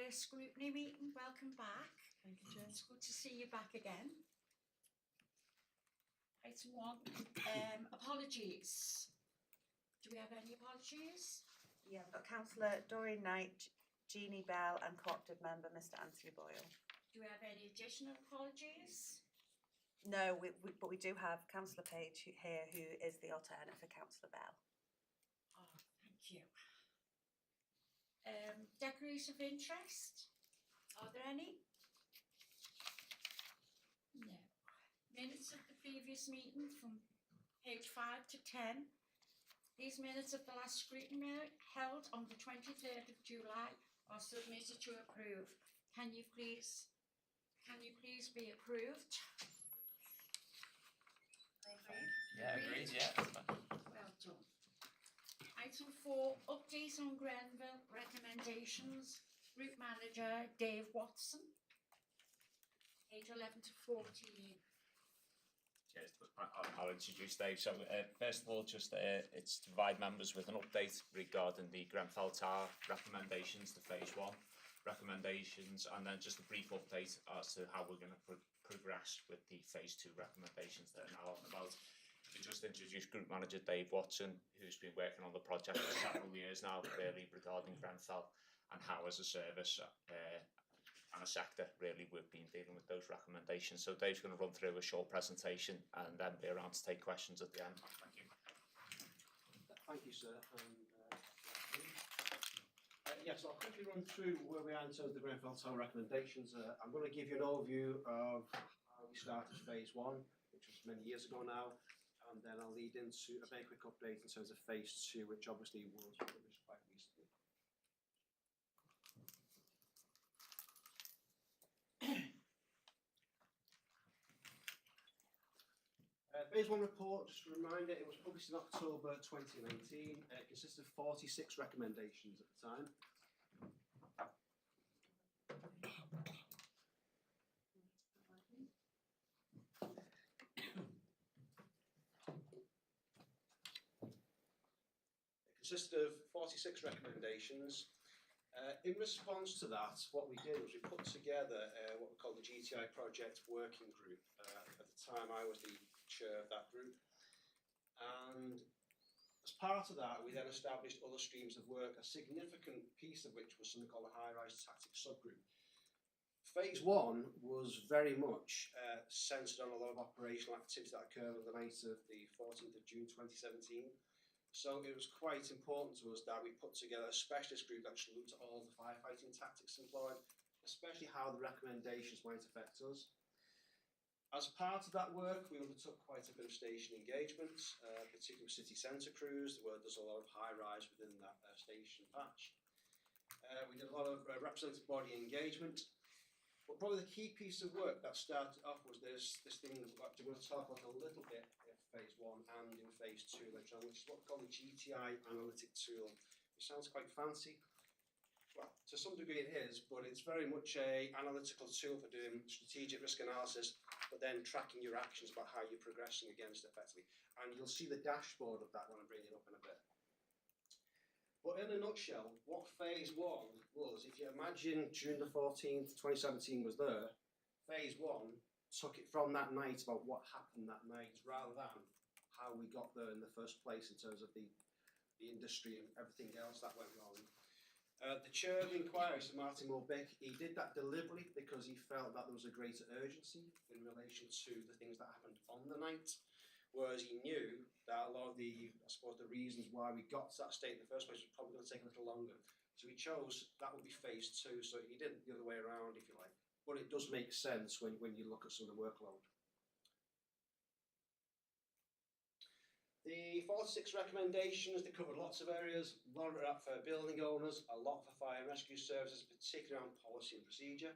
first scrutiny meeting. Welcome back. Thank you, Chair. It's good to see you back again. Item 1, apologies. Do we have any apologies? Yeah, we've got Councillor Doreen Knight, Jeannie Bell and Co-opted Member Mr Anthony Boyle. Do we have any additional apologies? No, but we do have Councillor Page here, who is the alternate for Councillor Bell. Oh, thank you. Declaration of interest. Are there any? No. Minutes of the previous meeting from page 5 to 10. These minutes of the last scrutiny held on the 23rd of July are submitted to approve. Can you please be approved? Agreed? Yeah, agreed, yeah. Well done. Item 4, update on Grenville recommendations. Route Manager Dave Watson. Page 11 to 14. Cheers. I'll introduce Dave. So first of all, just it's to provide members with an update regarding the Grenfell Tower recommendations, the phase 1 recommendations, and then just a brief update as to how we're going to progress with the phase 2 recommendations that are now on about. To just introduce Group Manager Dave Watson, who's been working on the project for several years now, really regarding Grenfell and how as a service and a sector really we've been dealing with those recommendations. So Dave's going to run through a short presentation and then be around to take questions at the end. Thank you. Thank you, sir. Yes, I'll quickly run through where we are in terms of the Grenfell Tower recommendations. I'm going to give you an overview of how we started phase 1, which was many years ago now, and then I'll lead into a very quick update in terms of phase 2, which obviously was published quite recently. Phase 1 report, just a reminder, it was published in October 2019. It consisted of 46 recommendations at the time. It consisted of 46 recommendations. In response to that, what we did was we put together what we call the GTI Project Working Group. At the time, I was the chair of that group. And as part of that, we then established other streams of work, a significant piece of which was something called a high-rise tactics subgroup. Phase 1 was very much centred on a lot of operational activity that occurred on the night of the 14th of June 2017. So it was quite important to us that we put together a specialist group that actually looked at all the firefighting tactics employed, especially how the recommendations might affect us. As part of that work, we undertook quite a bit of station engagement, particularly with city centre crews, where there's a lot of high-rise within that station patch. We did a lot of representative body engagement, but probably the key piece of work that started off was this thing that we're going to talk about a little bit in phase 1 and in phase 2 later on, which is what we call the GTI analytic tool. It sounds quite fancy. Well, to some degree it is, but it's very much an analytical tool for doing strategic risk analysis, but then tracking your actions about how you're progressing against it effectively. And you'll see the dashboard of that when I bring it up in a bit. But in a nutshell, what phase 1 was, if you imagine June the 14th, 2017 was there, phase 1 took it from that night about what happened that night rather than how we got there in the first place in terms of the industry and everything else that went wrong. The chair of the inquiry, Sir Martin Mulbeck, he did that deliberately because he felt that there was a greater urgency in relation to the things that happened on the night, whereas he knew that a lot of the, I suppose, the reasons why we got to that state in the first place was probably going to take a little longer. So he chose that would be phase 2, so he did it the other way around, if you like. But it does make sense when you look at some of the workload. The 46 recommendations, they covered lots of areas, a lot of it for building owners, a lot for fire and rescue services, particularly around policy and procedure.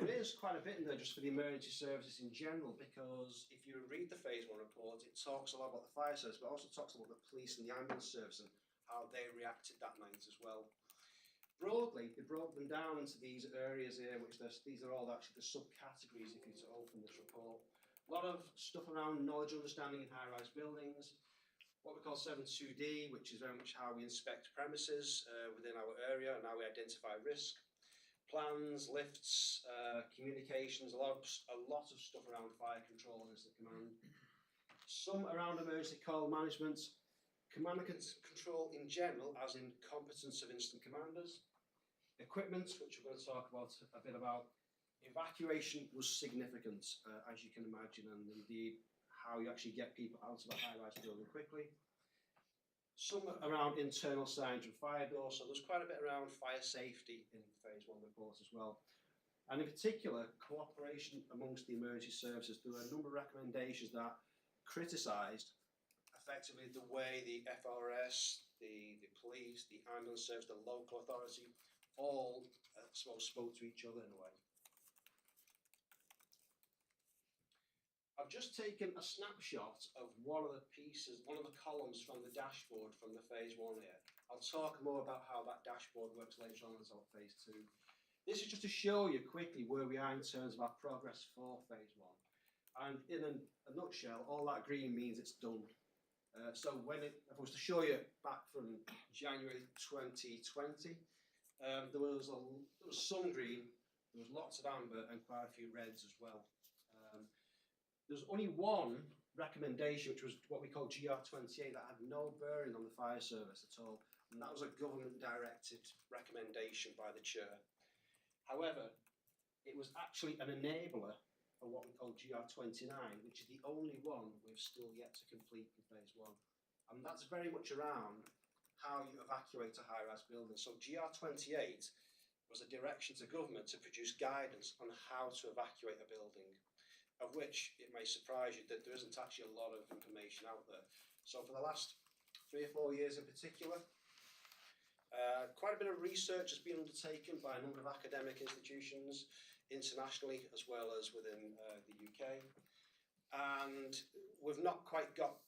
There is quite a bit in there just for the emergency services in general, because if you read the phase 1 report, it talks a lot about the fire service, but also talks about the police and the ambulance service and how they reacted that night as well. Broadly, they broke them down into these areas here, which these are all actually the subcategories if you were to open this report. A lot of stuff around knowledge understanding in high-rise buildings, what we call 7.2D, which is very much how we inspect premises within our area and how we identify risk. plans, lifts, communications, a lot of stuff around fire control and incident command. Some around emergency call management, command and control in general, as in competence of incident commanders. Equipment, which we're going to talk about a bit about. Evacuation was significant, as you can imagine, and indeed how you actually get people out of a high-rise building quickly. Some around internal signage and fire doors, so there's quite a bit around fire safety in phase 1 report as well. And in particular, cooperation amongst the emergency services. There were a number of recommendations that criticised effectively the way the FRS, the police, the ambulance service, the local authority, all spoke to each other in a way. I've just taken a snapshot of one of the pieces, one of the columns from the dashboard from the phase 1 here. I'll talk more about how that dashboard works later on as well phase 2. This is just to show you quickly where we are in terms of our progress for phase 1. And in a nutshell, all that green means it's done. So if I was to show you back from January 2020, there was some green, there was lots of amber and quite a few reds as well. There's only one recommendation, which was what we call GR28, that had no bearing on the fire service at all, and that was a government-directed recommendation by the chair. However, it was actually an enabler of what we call GR29, which is the only one we've still yet to complete in phase 1, and that's very much around how you evacuate a high-rise building. So GR28 was a direction to government to produce guidance on how to evacuate a building, of which it may surprise you that there isn't actually a lot of information out there. So for the last 3 or 4 years in particular, quite a bit of research has been undertaken by a number of academic institutions internationally as well as within the UK, and we've not quite got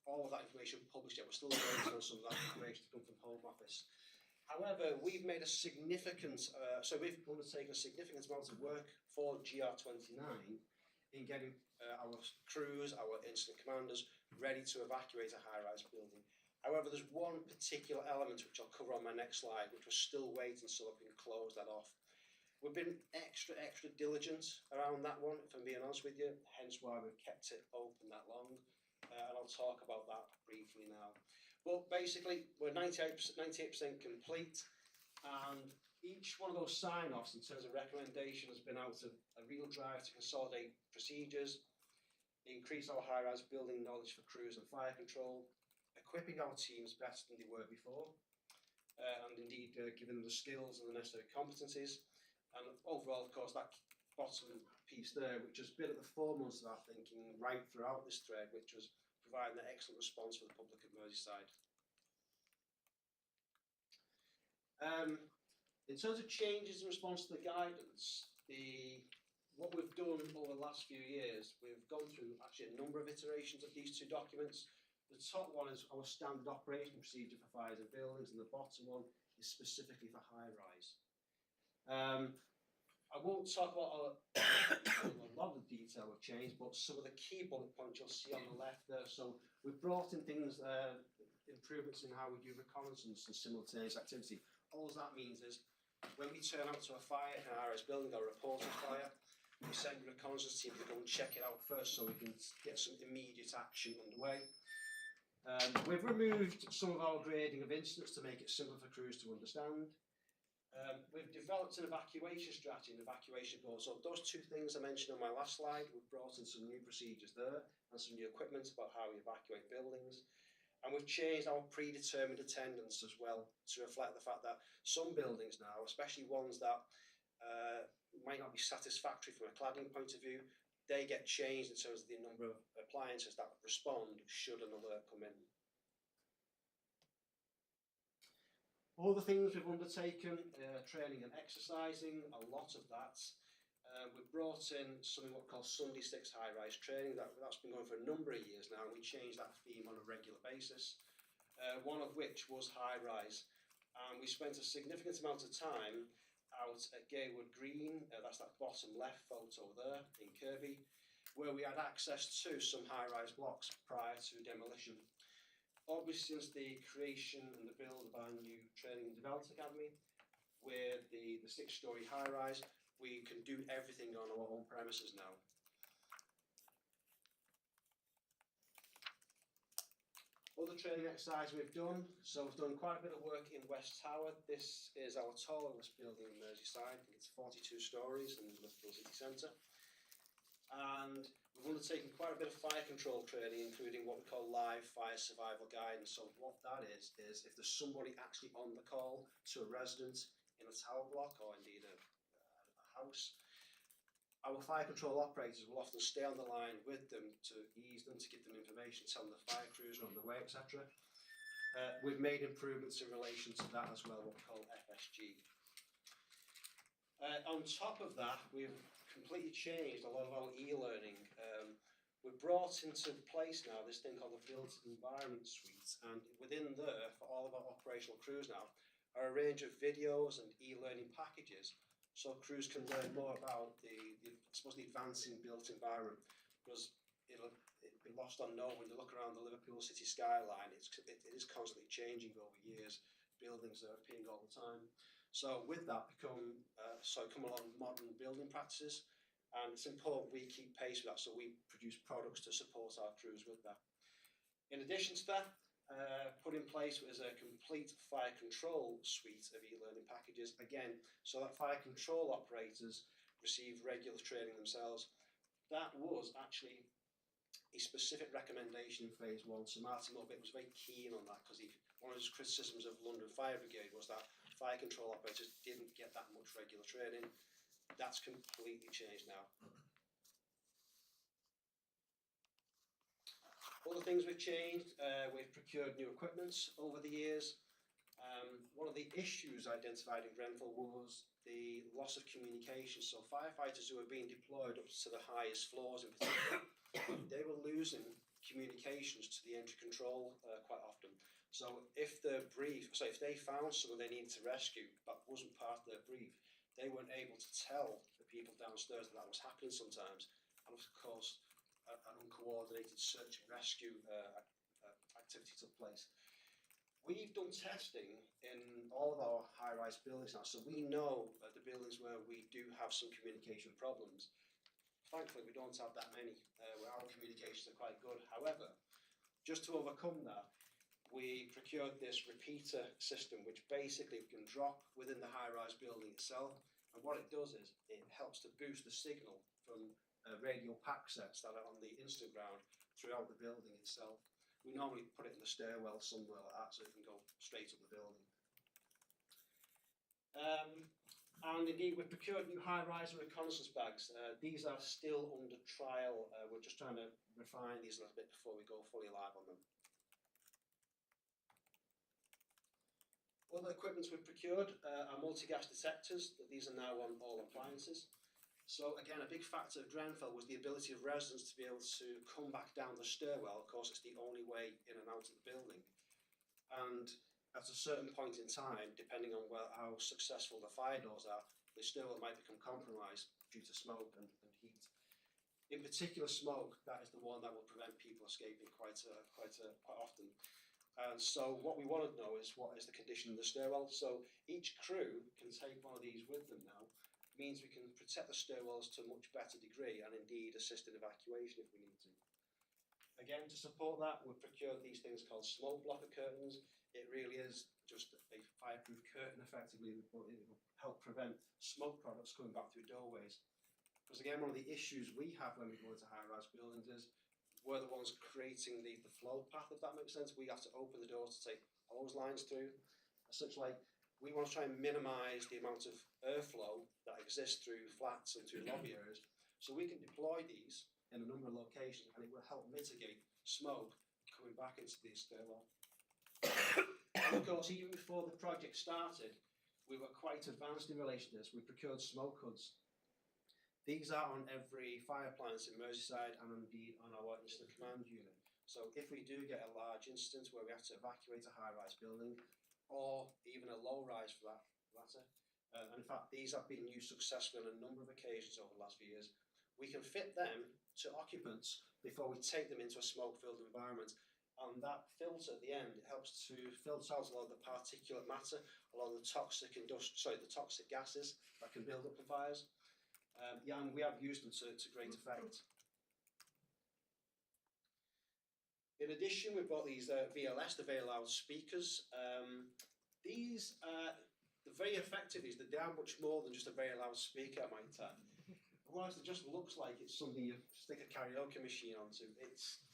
all of that information published yet. We're still waiting on some of that information to come from Home Office. However, we've made a significant, we've undertaken a significant amount of work for GR29 in getting our crews, our incident commanders, ready to evacuate a high-rise building. However, there's one particular element which I'll cover on my next slide, which we're still waiting so we can close that off. We've been extra diligent around that one, if I'm being honest with you, hence why we've kept it open that long, and I'll talk about that briefly now. But basically, we're 98% complete, and each one of those sign-offs in terms of recommendation has been out of a real drive to consolidate procedures, increase our high-rise building knowledge for crews and fire control, equipping our teams better than they were before, and indeed giving them the skills and the necessary competencies. And overall, of course, that bottom piece there, which has been at the foremost of our thinking right throughout this thread, which was providing an excellent response for the public of Merseyside. In terms of changes in response to the guidance, what we've done over the last few years, we've gone through actually a number of iterations of these 2 documents. The top one is our standard operating procedure for fires and buildings, and the bottom one is specifically for high-rise. I won't talk about a lot of the detail we've changed, but some of the key bullet points you'll see on the left there. So we've brought in things, improvements in how we do reconnaissance and simultaneous activity. All that means is when we turn out to a fire in our building or report a fire, we send a reconnaissance team to go and check it out first so we can get some immediate action underway. We've removed some of our grading of incidents to make it simpler for crews to understand. We've developed an evacuation strategy and evacuation goals. So those 2 things I mentioned on my last slide, we've brought in some new procedures there and some new equipment about how we evacuate buildings. And we've changed our predetermined attendance as well to reflect the fact that some buildings now, especially ones that might not be satisfactory from a cladding point of view, they get changed in terms of the number of appliances that respond should an alert come in. All the things we've undertaken, training and exercising, a lot of that. We've brought in something what we call Sunday 6 high-rise training. That's been going for a number of years now, and we change that theme on a regular basis, one of which was high-rise. And we spent a significant amount of time out at Gaywood Green, that's that bottom left photo there in Kirby, where we had access to some high-rise blocks prior to demolition. Obviously, since the creation and the build of our new Training and Development Academy, where the a 6-storey high-rise. We can do everything on our own premises now. Other training exercise we've done, so we've done quite a bit of work in West Tower. This is our tallest building in Merseyside. I think it's 42 stories in Liverpool city centre. And we've undertaken quite a bit of fire control training, including what we call live fire survival guidance. So what that is if there's somebody actually on the call to a resident in a tower block or indeed a house, our fire control operators will often stay on the line with them to ease them, to give them information, tell them the fire crews are on the way, etc. We've made improvements in relation to that as well, what we call FSG. On top of that, we've completely changed a lot of our e-learning. We've brought into place now this thing called the Built Environment Suite, and within there, for all of our operational crews now, are a range of videos and e-learning packages, so crews can learn more about the advancing built environment, because it'll be lost on no when you look around the Liverpool city skyline. It is constantly changing over years. Buildings are appearing all the time. So with that come along modern building practices, and it's important we keep pace with that, so we produce products to support our crews with that. In addition to that, put in place was a complete fire control suite of e-learning packages, again, so that fire control operators receive regular training themselves. That was actually a specific recommendation in phase 1, so Martin Mulbit was very keen on that, because one of his criticisms of London Fire Brigade was that fire control operators didn't get that much regular training. That's completely changed now. Other things we've changed, we've procured new equipment over the years. One of the issues identified in Grenfell was the loss of communication. So firefighters who were being deployed up to the highest floors in particular, they were losing communications to the entry control quite often. So if they found someone they needed to rescue but wasn't part of their brief, they weren't able to tell the people downstairs that was happening sometimes. And of course, an uncoordinated search and rescue activity took place. We've done testing in all of our high-rise buildings now, so we know the buildings where we do have some communication problems. Thankfully, we don't have that many where our communications are quite good. However, just to overcome that, we procured this repeater system, which basically can drop within the high-rise building itself. And what it does is it helps to boost the signal from radio pack sets that are on the instant ground throughout the building itself. We normally put it in the stairwell somewhere like that, so it can go straight up the building. And indeed, we've procured new high-rise reconnaissance bags. These are still under trial. We're just trying to refine these a little bit before we go fully live on them. Other equipment we've procured are multi-gas detectors. These are now on all appliances. So again, a big factor of Grenfell was the ability of residents to be able to come back down the stairwell. Of course, it's the only way in and out of the building. And at a certain point in time, depending on how successful the fire doors are, the stairwell might become compromised due to smoke and heat. In particular, smoke, that is the one that will prevent people escaping quite often. And so what we want to know is what is the condition of the stairwell. So each crew can take one of these with them now. It means we can protect the stairwells to a much better degree and indeed assist in evacuation if we need to. Again, to support that, we've procured these things called smoke blocker curtains. It really is just a fireproof curtain effectively, but it will help prevent smoke products coming back through doorways. Because again, one of the issues we have when we go into high-rise buildings is we're the ones creating the flow path, if that makes sense. We have to open the doors to take hose lines through. Such like, we want to try and minimise the amount of airflow that exists through flats and through lobby areas. So we can deploy these in a number of locations, and it will help mitigate smoke coming back into the stairwell. And of course, even before the project started, we were quite advanced in relation to this. We procured smoke hoods. These are on every fire appliance in Merseyside and indeed on our incident command unit. So if we do get a large incident where we have to evacuate a high-rise building, or even a low-rise for that matter, and in fact these have been used successfully on a number of occasions over the last few years, we can fit them to occupants before we take them into a smoke-filled environment. and that filter at the end, it helps to filter out a lot of the particulate matter, a lot of the toxic the toxic gases that can build up in fires. Yeah, and we have used them to great effect. In addition, we've got these VLS, the very loud speakers. These they're very effective. They are much more than just a very loud speaker, I might add. Whilst it just looks like it's something you stick a karaoke machine onto, it's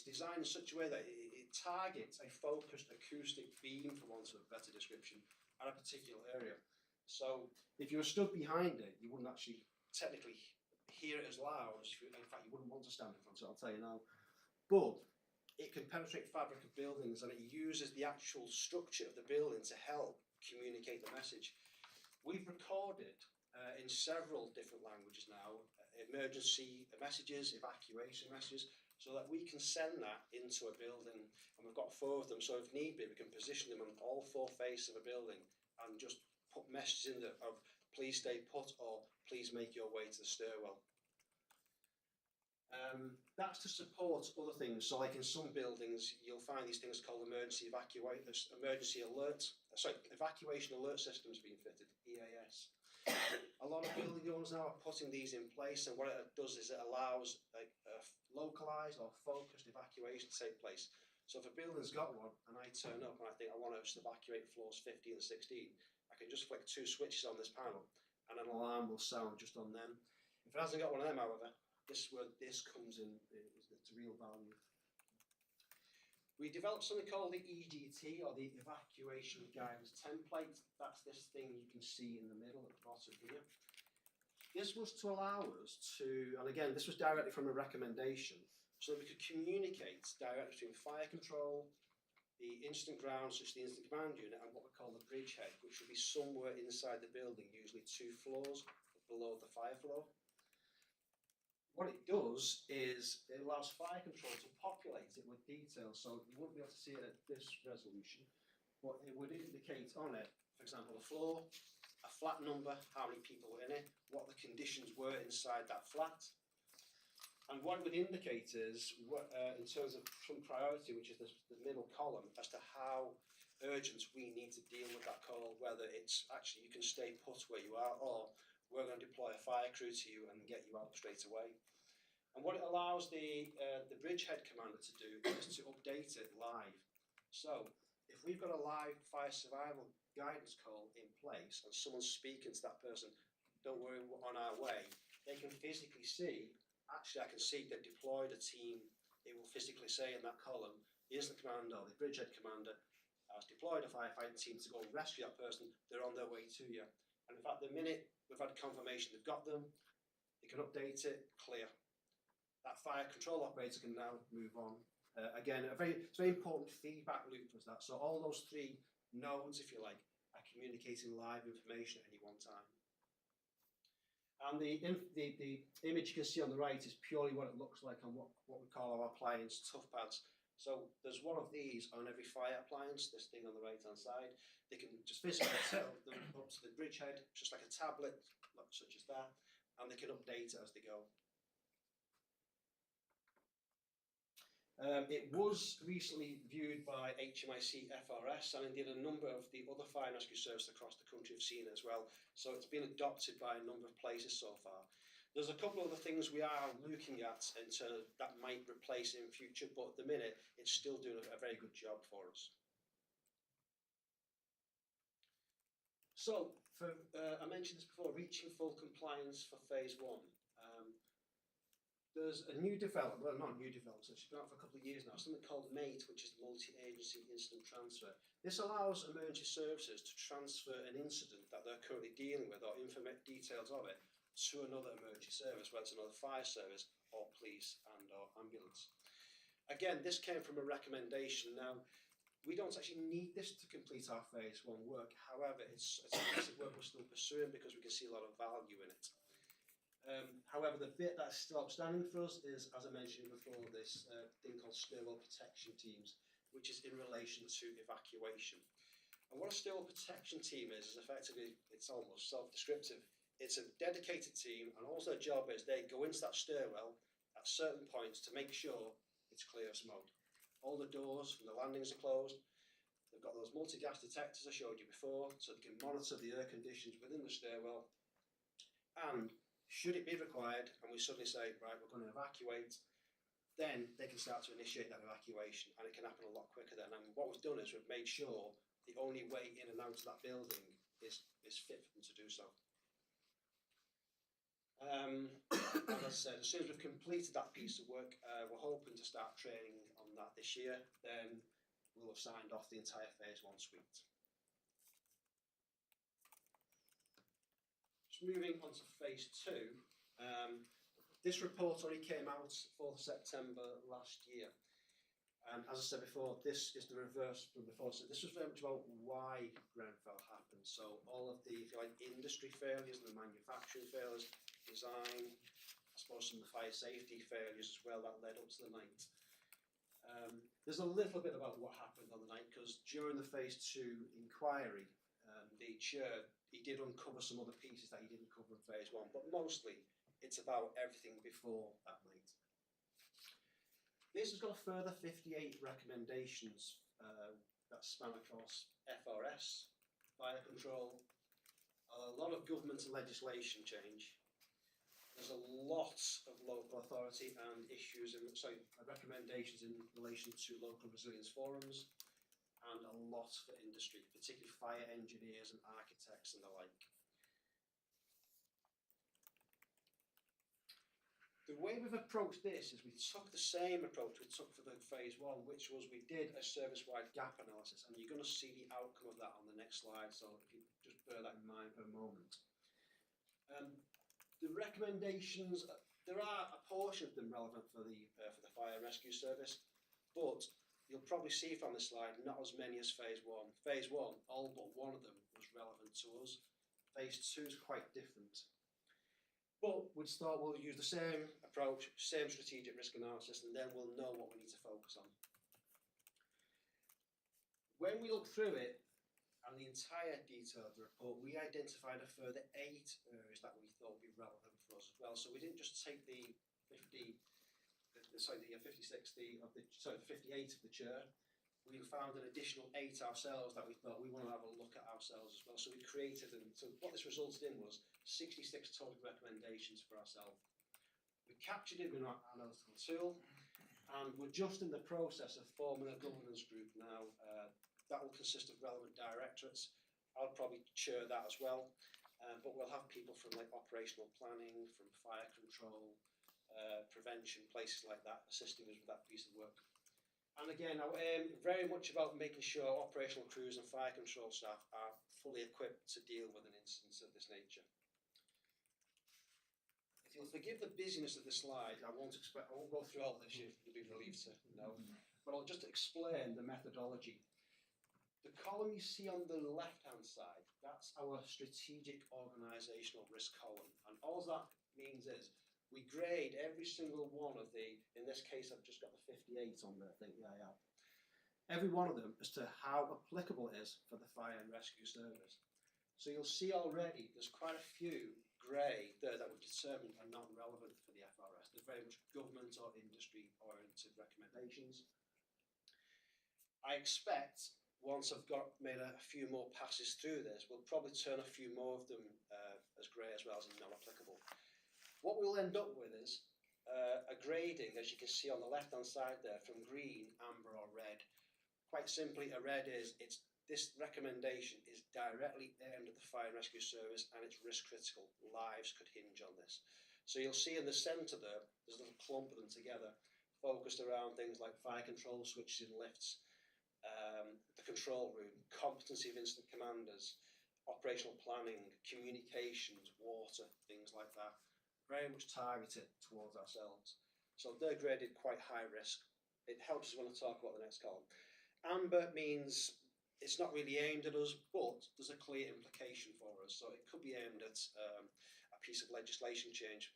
designed in such a way that it targets a focused acoustic beam, for want of a better description, at a particular area. So if you were stood behind it, you wouldn't actually technically hear it as loud as in fact you wouldn't want to stand in front of it, I'll tell you now. But it can penetrate fabric of buildings, and it uses the actual structure of the building to help communicate the message. We've recorded in several different languages now emergency messages, evacuation messages, so that we can send that into a building, and we've got 4 of them, so if need be we can position them on all 4 faces of a building and just put messages in there of please stay put or please make your way to the stairwell. That's to support other things. So like in some buildings, you'll find these things called evacuation alert systems being fitted, EAS. A lot of building owners now are putting these in place, and what it does is it allows a localised or focused evacuation to take place. So if a building's got one, and I turn up and I think I want to just evacuate floors 15 and 16, I can just flick 2 switches on this panel, and an alarm will sound just on them. If it hasn't got one of them, however, this is where this comes in, it's real value. We developed something called the EGT, or the Evacuation Guidance Template. That's this thing you can see in the middle at the bottom here. This was to allow us to, and again, this was directly from a recommendation, so that we could communicate directly between fire control, the instant ground, such as the instant command unit, and what we call the bridgehead, which would be somewhere inside the building, usually 2 floors below the fire floor. What it does is it allows fire control to populate it with details, so you wouldn't be able to see it at this resolution, but it would indicate on it, for example, the floor, a flat number, how many people were in it, what the conditions were inside that flat, and what it would indicate is, in terms of some priority, which is the middle column, as to how urgent we need to deal with that call, whether it's actually you can stay put where you are, or we're going to deploy a fire crew to you and get you out straight away. And what it allows the bridgehead commander to do is to update it live. So if we've got a live fire survival guidance call in place and someone's speaking to that person, don't worry, we're on our way, they can physically see, actually I can see they've deployed a team. It will physically say in that column, the instant commander or the bridgehead commander has deployed a firefighting team to go and rescue that person, they're on their way to you. And in fact, the minute we've had confirmation they've got them, they can update it, clear. That fire control operator can now move on. Again, it's a very important feedback loop for us, that. So all those 3 nodes, if you like, are communicating live information at any one time. And the image you can see on the right is purely what it looks like on what we call our appliance tough pads. So there's one of these on every fire appliance, this thing on the right hand side. They can just physically tilt them up to the bridgehead, just like a tablet, such as that, and they can update it as they go. It was recently viewed by HMIC FRS, and indeed a number of the other fire and rescue services across the country have seen it as well. So it's been adopted by a number of places so far. There's a couple of other things we are looking at in terms of that might replace in future, but at the minute it's still doing a very good job for us. So, I mentioned this before, reaching full compliance for phase 1. There's a new development, well not new development, it's been out for a couple of years now, something called MATE, which is Multi-Agency Incident Transfer. This allows emergency services to transfer an incident that they're currently dealing with, or details of it, to another emergency service, whether it's another fire service or police and or ambulance. Again, this came from a recommendation. Now, we don't actually need this to complete our phase 1 work. However, it's a piece of work we're still pursuing because we can see a lot of value in it. However, the bit that's still outstanding for us is, as I mentioned before, this thing called stairwell protection teams, which is in relation to evacuation. And what a stairwell protection team is effectively, it's almost self-descriptive. It's a dedicated team, and all their job is they go into that stairwell at certain points to make sure it's clear of smoke. All the doors and the landings are closed. They've got those multi-gas detectors I showed you before, so they can monitor the air conditions within the stairwell. And should it be required, and we suddenly say, right, we're going to evacuate, then they can start to initiate that evacuation, and it can happen a lot quicker then. And what we've done is we've made sure the only way in and out of that building is fit for them to do so. As I said, as soon as we've completed that piece of work, we're hoping to start training on that this year. Then we'll have signed off the entire phase 1 suite. Just moving on to phase 2. This report only came out 4th September last year. And as I said before, this is the reverse from before. So this was very much about why Grenfell happened. So all of the, if you like, industry failures and the manufacturing failures, design, I suppose some of the fire safety failures as well that led up to the night. There's a little bit about what happened on the night, because during the phase 2 inquiry, the chair, he did uncover some other pieces that he didn't cover in phase 1, but mostly it's about everything before that night. This has got a further 58 recommendations that span across FRS, fire control, a lot of government and legislation change. There's a lot of local authority and issues, recommendations in relation to local resilience forums, and a lot for industry, particularly fire engineers and architects and the like. The way we've approached this is we took the same approach we took for the phase 1, which was we did a service-wide gap analysis, and you're going to see the outcome of that on the next slide, so if you just bear that in mind for a moment. The recommendations, there are a portion of them relevant for the fire and rescue service, but you'll probably see from the slide not as many as phase 1. Phase 1, all but one of them was relevant to us. Phase 2 is quite different. But we'll use the same approach, same strategic risk analysis, and then we'll know what we need to focus on. When we look through it, and the entire detail of the report, we identified a further 8 areas that we thought would be relevant for us as well. So we didn't just take the 58 of the chair. We found an additional 8 ourselves that we thought we want to have a look at ourselves as well. So we created them. So what this resulted in was 66 total recommendations for ourselves. We captured it with our analytical tool, and we're just in the process of forming a governance group now. That will consist of relevant directorates. I'll probably chair that as well, but we'll have people from like operational planning, from fire control, prevention, places like that, assisting us with that piece of work. And again, our aim very much about making sure operational crews and fire control staff are fully equipped to deal with an instance of this nature. If you'll forgive the busyness of the slide, I won't go through all this, you'll be relieved to know, but I'll just explain the methodology. The column you see on the left-hand side, that's our strategic organisational risk column. And all that means is we grade every single one of the, in this case I've just got the 58 on there, I think, yeah. Every one of them as to how applicable it is for the fire and rescue service. So you'll see already there's quite a few grey there that we've determined are not relevant for the FRS. They're very much government or industry oriented recommendations. I expect once I've made a few more passes through this, we'll probably turn a few more of them as grey as well as not applicable. What we'll end up with is a grading, as you can see on the left-hand side there, from green, amber or red. Quite simply, a red is, this recommendation is directly aimed at the fire and rescue service and it's risk critical. Lives could hinge on this. So you'll see in the centre there, there's a little clump of them together, focused around things like fire control switches in lifts, the control room, competency of incident commanders, operational planning, communications, water, things like that. Very much targeted towards ourselves. So they're graded quite high risk. It helps us when I talk about the next column. Amber means it's not really aimed at us, but there's a clear implication for us. So it could be aimed at a piece of legislation change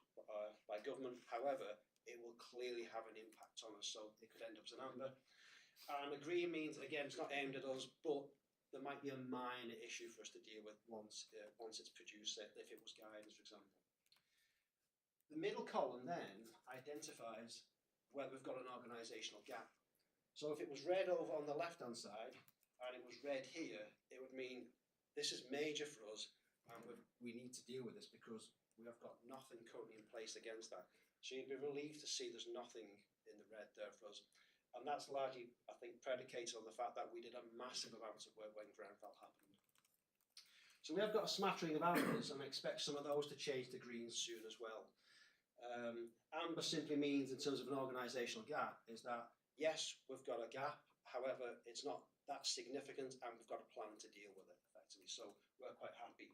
by government. However, it will clearly have an impact on us. So it could end up as an amber. And a green means, again, it's not aimed at us, but there might be a minor issue for us to deal with once it's produced, if it was guidance, for example. The middle column then identifies whether we've got an organisational gap. So if it was red over on the left-hand side and it was red here, it would mean this is major for us and we need to deal with this because we have got nothing currently in place against that. So you'd be relieved to see there's nothing in the red there for us. And that's largely, I think, predicated on the fact that we did a massive amount of work when Grenfell happened. So we have got a smattering of ambers and I expect some of those to change to green soon as well. Amber simply means, in terms of an organisational gap, is that yes, we've got a gap, however, it's not that significant and we've got a plan to deal with it effectively, so we're quite happy.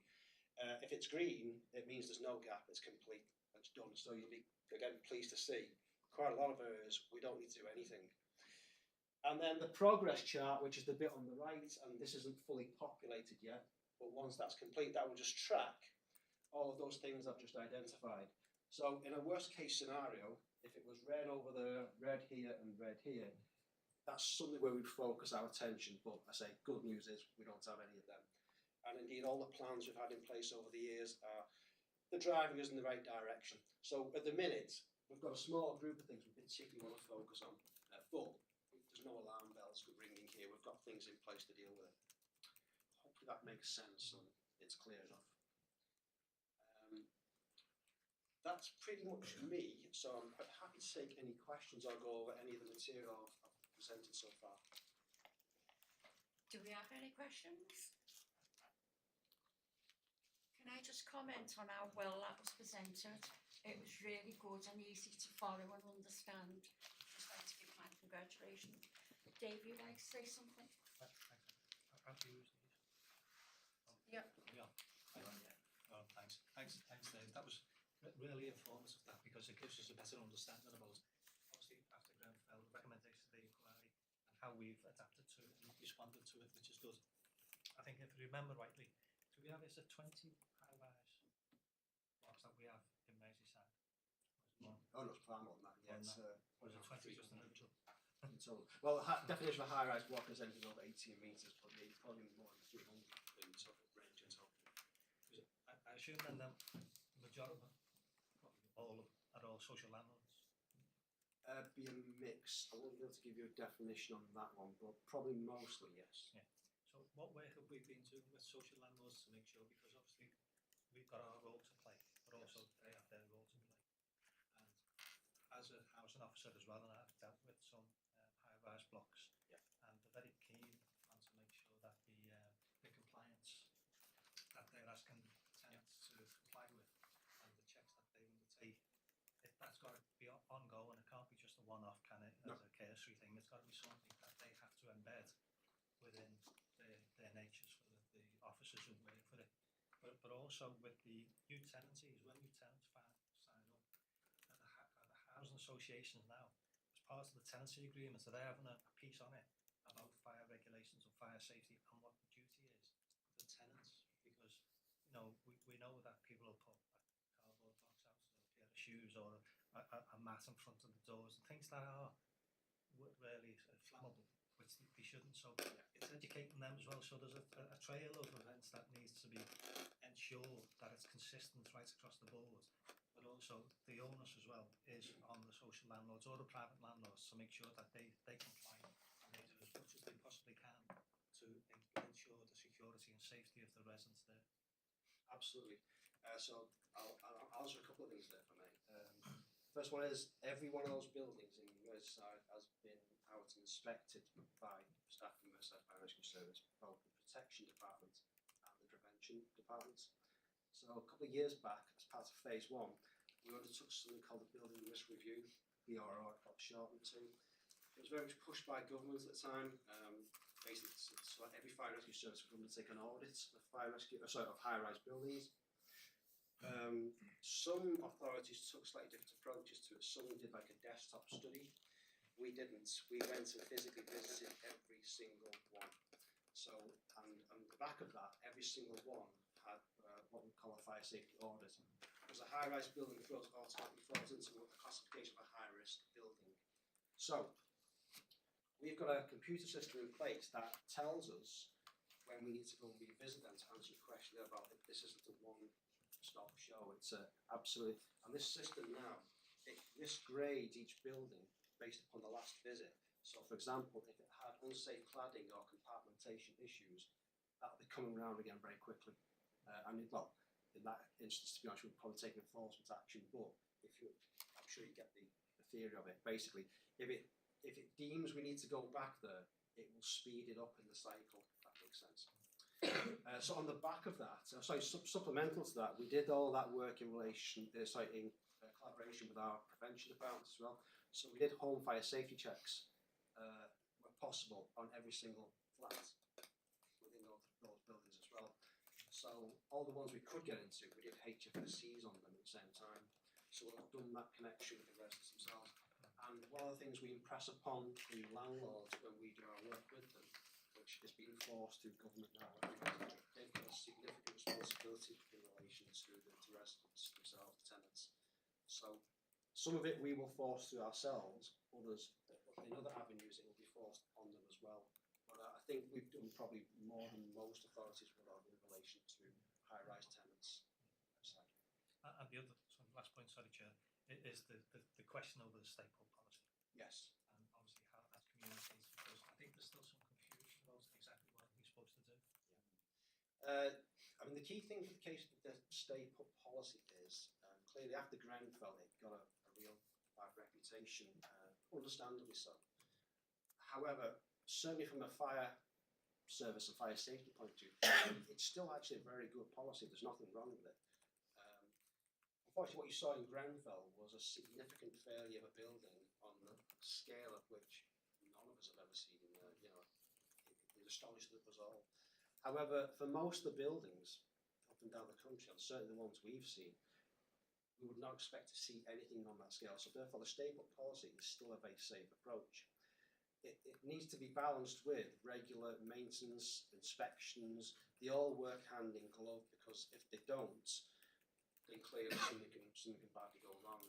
If it's green, it means there's no gap, it's complete, it's done, so you'll be, again, pleased to see quite a lot of areas we don't need to do anything. And then the progress chart, which is the bit on the right, and this isn't fully populated yet, but once that's complete, that will just track all of those things I've just identified. So in a worst case scenario, if it was red over there, red here and red here, that's something where we'd focus our attention. But I say, good news is we don't have any of them. And indeed, all the plans we've had in place over the years they're driving us in the right direction. So at the minute, we've got a small group of things we particularly want to focus on. But there's no alarm bells we're ringing here. We've got things in place to deal with it. Hopefully that makes sense and it's clear enough. That's pretty much me, so I'm quite happy to take any questions or go over any of the material I've presented so far. Do we have any questions? Can I just comment on how well that was presented? It was really good and easy to follow and understand. Just like to give my congratulations. Dave, you'd like to say something? I've used these. Yep. Yeah. Oh, thanks, Dave. That was really informative, that, because it gives us a better understanding about, obviously, after Grenfell, the recommendations of the inquiry and how we've adapted to it and responded to it, which is good. I think if I remember rightly, do we have, is it 20 high-rise blocks that we have in Merseyside? Oh, no, it's far more than that. Yeah, it's, or is it 20 just in neutral? Well, definition of a high-rise block is anything over 18 metres, but it's probably more than 300 in sort of range and so. I assume then the majority, all are all social landlords. Be a mix. I won't be able to give you a definition on that one, but probably mostly yes. Yeah. So what work have we been doing with social landlords to make sure, because obviously we've got our role to play, but also they have their role to play. And as a housing officer as well, and I've dealt with some high-rise blocks, yeah, and they're very keen on to make sure that the compliance that they're asking tenants to comply with, and the checks that they undertake, that's got to be ongoing. It can't be just a one-off, can it, as a cursory thing. It's got to be something that they have to embed within their natures for the officers who work for it. But also with the new tenancies, when new tenants sign up at the housing associations now, as part of the tenancy agreements, are they having a piece on it about fire regulations and fire safety and what the duty is of the tenants? Because we know that people will put a cardboard box out, or a pair of shoes, or a mat in front of the doors, and things that are really flammable, which they shouldn't. So it's educating them as well. So there's a trail of events that needs to be ensured that it's consistent right across the board. But also the onus as well is on the social landlords or the private landlords to make sure that they comply and they do as much as they possibly can to ensure the security and safety of the residents there. Absolutely. So I'll answer a couple of things there for me. First one is every one of those buildings in Merseyside has been out and inspected by staff from Merseyside Fire Rescue Service, both the protection department and the prevention department. So a couple of years back, as part of phase 1, we undertook something called the Building Risk Review, BRR, shortened to. It was very much pushed by government at the time. Basically, so every fire rescue service would undertake an audit of high-rise buildings. Some authorities took slightly different approaches to it. Some did like a desktop study. We didn't. We went and physically visited every single one. So, and the back of that, every single one had what we call a fire safety audit. Because a high-rise building automatically falls into the classification of a high-risk building. So, we've got a computer system in place that tells us when we need to go and revisit them, to answer your question about it. This isn't a one-stop show. It's absolutely, and this system now, this grades each building based upon the last visit. So, for example, if it had unsafe cladding or compartmentation issues, that'll be coming around again very quickly. Well, in that instance, to be honest, we'd probably take enforcement action. But I'm sure you get the theory of it. Basically, if it deems we need to go back there, it will speed it up in the cycle. If that makes sense. So on the back of that, supplemental to that, we did all that work in collaboration with our prevention department as well. So we did home fire safety checks where possible on every single flat within those buildings as well. So all the ones we could get into, we did HFSCs on them at the same time. So we've done that connection with the residents themselves. And one of the things we impress upon the landlords when we do our work with them, which is being forced through government now, they've got a significant responsibility in relation to the residents themselves, the tenants. So some of it we will force through ourselves, others, in other avenues, it will be forced on them as well. But I think we've done probably more than most authorities would have in relation to high-rise tenants. And the other last point, sorry, Chair, is the question over the stakeholder policy. Yes. And obviously how that's communicated, because I think there's still some confusion about exactly what he's supposed to do. I mean, the key thing for the case of the stay put policy is clearly after Grenfell, it got a real bad reputation, understandably so. However, certainly from a fire service and fire safety point of view, it's still actually a very good policy. There's nothing wrong with it. Unfortunately, what you saw in Grenfell was a significant failure of a building on the scale of which none of us have ever seen. It astonished us all. However, for most of the buildings up and down the country, and certainly the ones we've seen, we would not expect to see anything on that scale. So therefore, the stay put policy is still a very safe approach. It needs to be balanced with regular maintenance, inspections. They all work hand in glove, because if they don't, then clearly something can badly go wrong.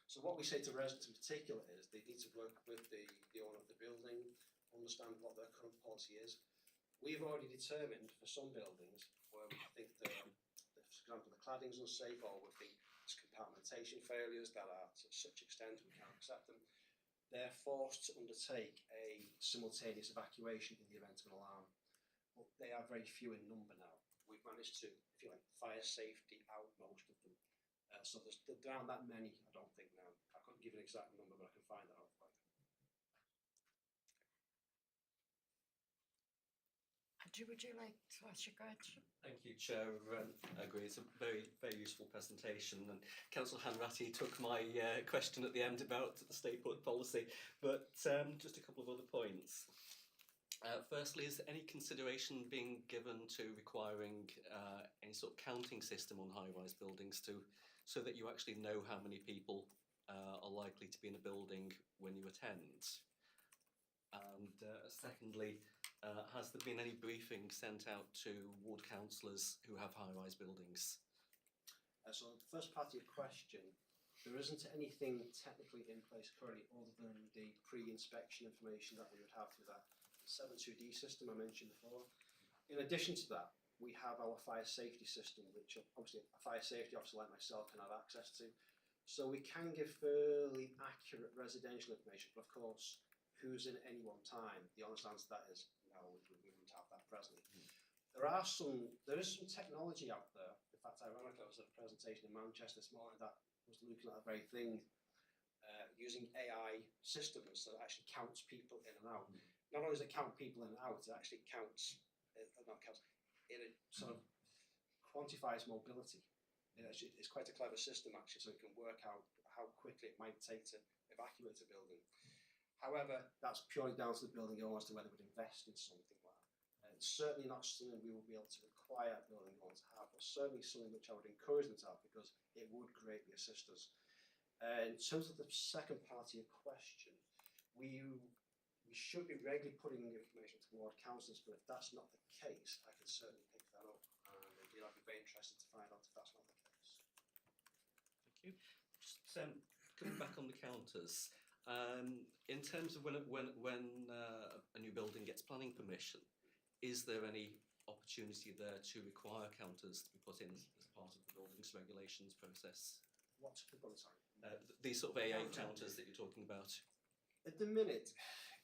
So what we say to residents in particular is they need to work with the owner of the building, understand what their current policy is. We've already determined for some buildings where we think for example, the cladding's unsafe, or we think there's compartmentation failures that are to such extent we can't accept them, they're forced to undertake a simultaneous evacuation in the event of an alarm. But they are very few in number now. We've managed to, if you like, fire safety out most of them. So there aren't that many, I don't think now. I couldn't give an exact number, but I can find that out for you. Andrew, would you like to ask your question? Thank you, Chair. I agree. It's a very, very useful presentation. And Councillor Hanratty took my question at the end about the stay put policy. But just a couple of other points. Firstly, is there any consideration being given to requiring any sort of counting system on high-rise buildings so that you actually know how many people are likely to be in a building when you attend? And secondly, has there been any briefing sent out to ward councillors who have high-rise buildings? So the first part of your question, there isn't anything technically in place currently other than the pre-inspection information that we would have through that 72D system I mentioned before. In addition to that, we have our fire safety system, which obviously a fire safety officer like myself can have access to. So we can give fairly accurate residential information, but of course, who's in at any one time? The honest answer to that is no, we wouldn't have that presently. There is some technology out there. In fact, ironically, I was at a presentation in Manchester this morning that was looking at that very thing, using AI systems that actually counts people in and out. Not only does it count people in and out, it actually it sort of quantifies mobility. It's quite a clever system actually, so it can work out how quickly it might take to evacuate a building. However, that's purely down to the building owner as to whether we'd invest in something like that. It's certainly not something we will be able to require building owners to have, but certainly something which I would encourage them to have, because it would greatly assist us. In terms of the second part of your question, we should be regularly putting information to ward councillors, but if that's not the case, I can certainly pick that up, and I'd be very interested to find out if that's not the case. Thank you. Just coming back on the counters, in terms of when a new building gets planning permission, is there any opportunity there to require counters to be put in as part of the building's regulations process? What's the point, sorry? These sort of AA counters that you're talking about. At the minute,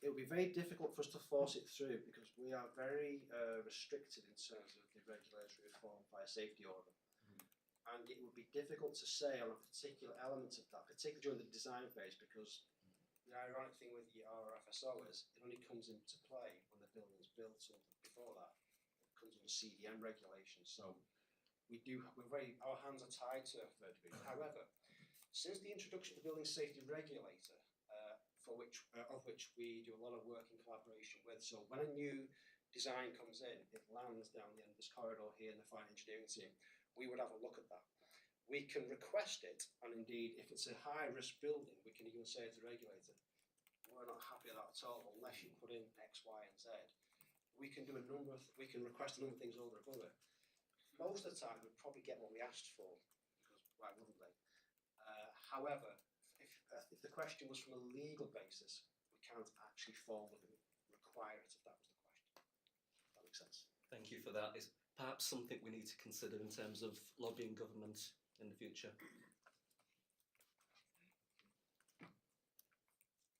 it would be very difficult for us to force it through because we are very restricted in terms of the regulatory reform by a safety order. And it would be difficult to say on a particular element of that, particularly during the design phase, because the ironic thing with the RFSO is it only comes into play when the building is built, or before that it comes under CDM regulations. So our hands are tied to a third degree. However, since the introduction of the Building Safety Regulator, of which we do a lot of work in collaboration with, so when a new design comes in, it lands down the end of this corridor here in the fine engineering team, we would have a look at that. We can request it, and indeed, if it's a high-risk building, we can even say to the regulator, we're not happy with that at all unless you put in X, Y, and Z. We can request a number of things over and above it. Most of the time, we'd probably get what we asked for, because why wouldn't they? However, if the question was from a legal basis, we can't actually formally require it, if that was the question. If that makes sense. Thank you for that. Is perhaps something we need to consider in terms of lobbying government in the future.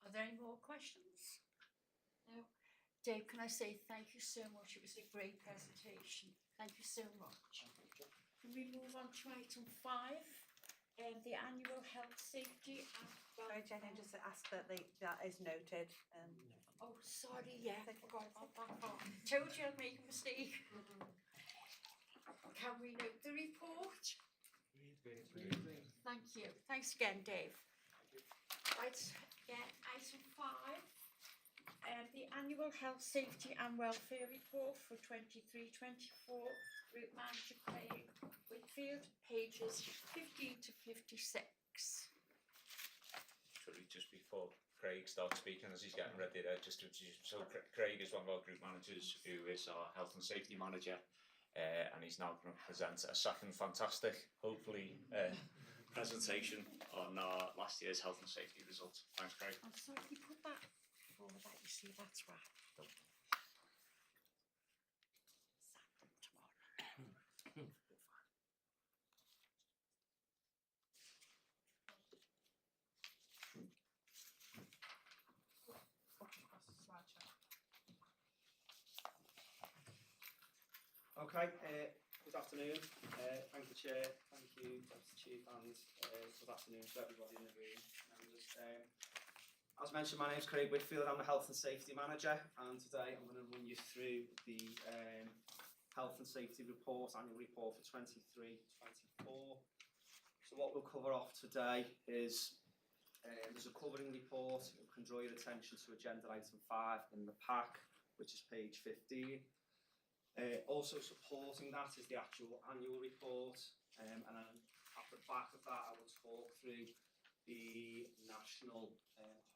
Are there any more questions? No. Dave, can I say thank you so much? It was a great presentation. Thank you so much. Can we move on to item 5? The annual health, safety and Sorry, Jenny, just to ask that that is noted. Oh, sorry, yeah, I forgot about that part. Told you I'd make a mistake. Can we note the report? Thank you. Thanks again, Dave. Right, again, item 5. The annual health, safety and welfare report for 23-24. Route Manager Craig Whitfield, pages 15 to 56. Sorry, just before Craig starts speaking, as he's getting ready there, just to introduce himself. Craig is one of our group managers who is our health and safety manager, and he's now going to present a second fantastic, hopefully, presentation on our last year's health and safety results. Thanks, Craig. I'm sorry, you put that before that, you see, that's right. Okay, good afternoon. Thank you, Chair. Thank you, Deputy Chief, and good afternoon to everybody in the room. As mentioned, my name is Craig Whitfield. I'm the Health and Safety Manager, and today I'm going to run you through the Health and Safety Report, Annual Report for 23-24. So what we'll cover off today is there's a covering report. We can draw your attention to agenda item 5 in the pack, which is page 15. Also supporting that is the actual annual report, and then at the back of that I will talk through the National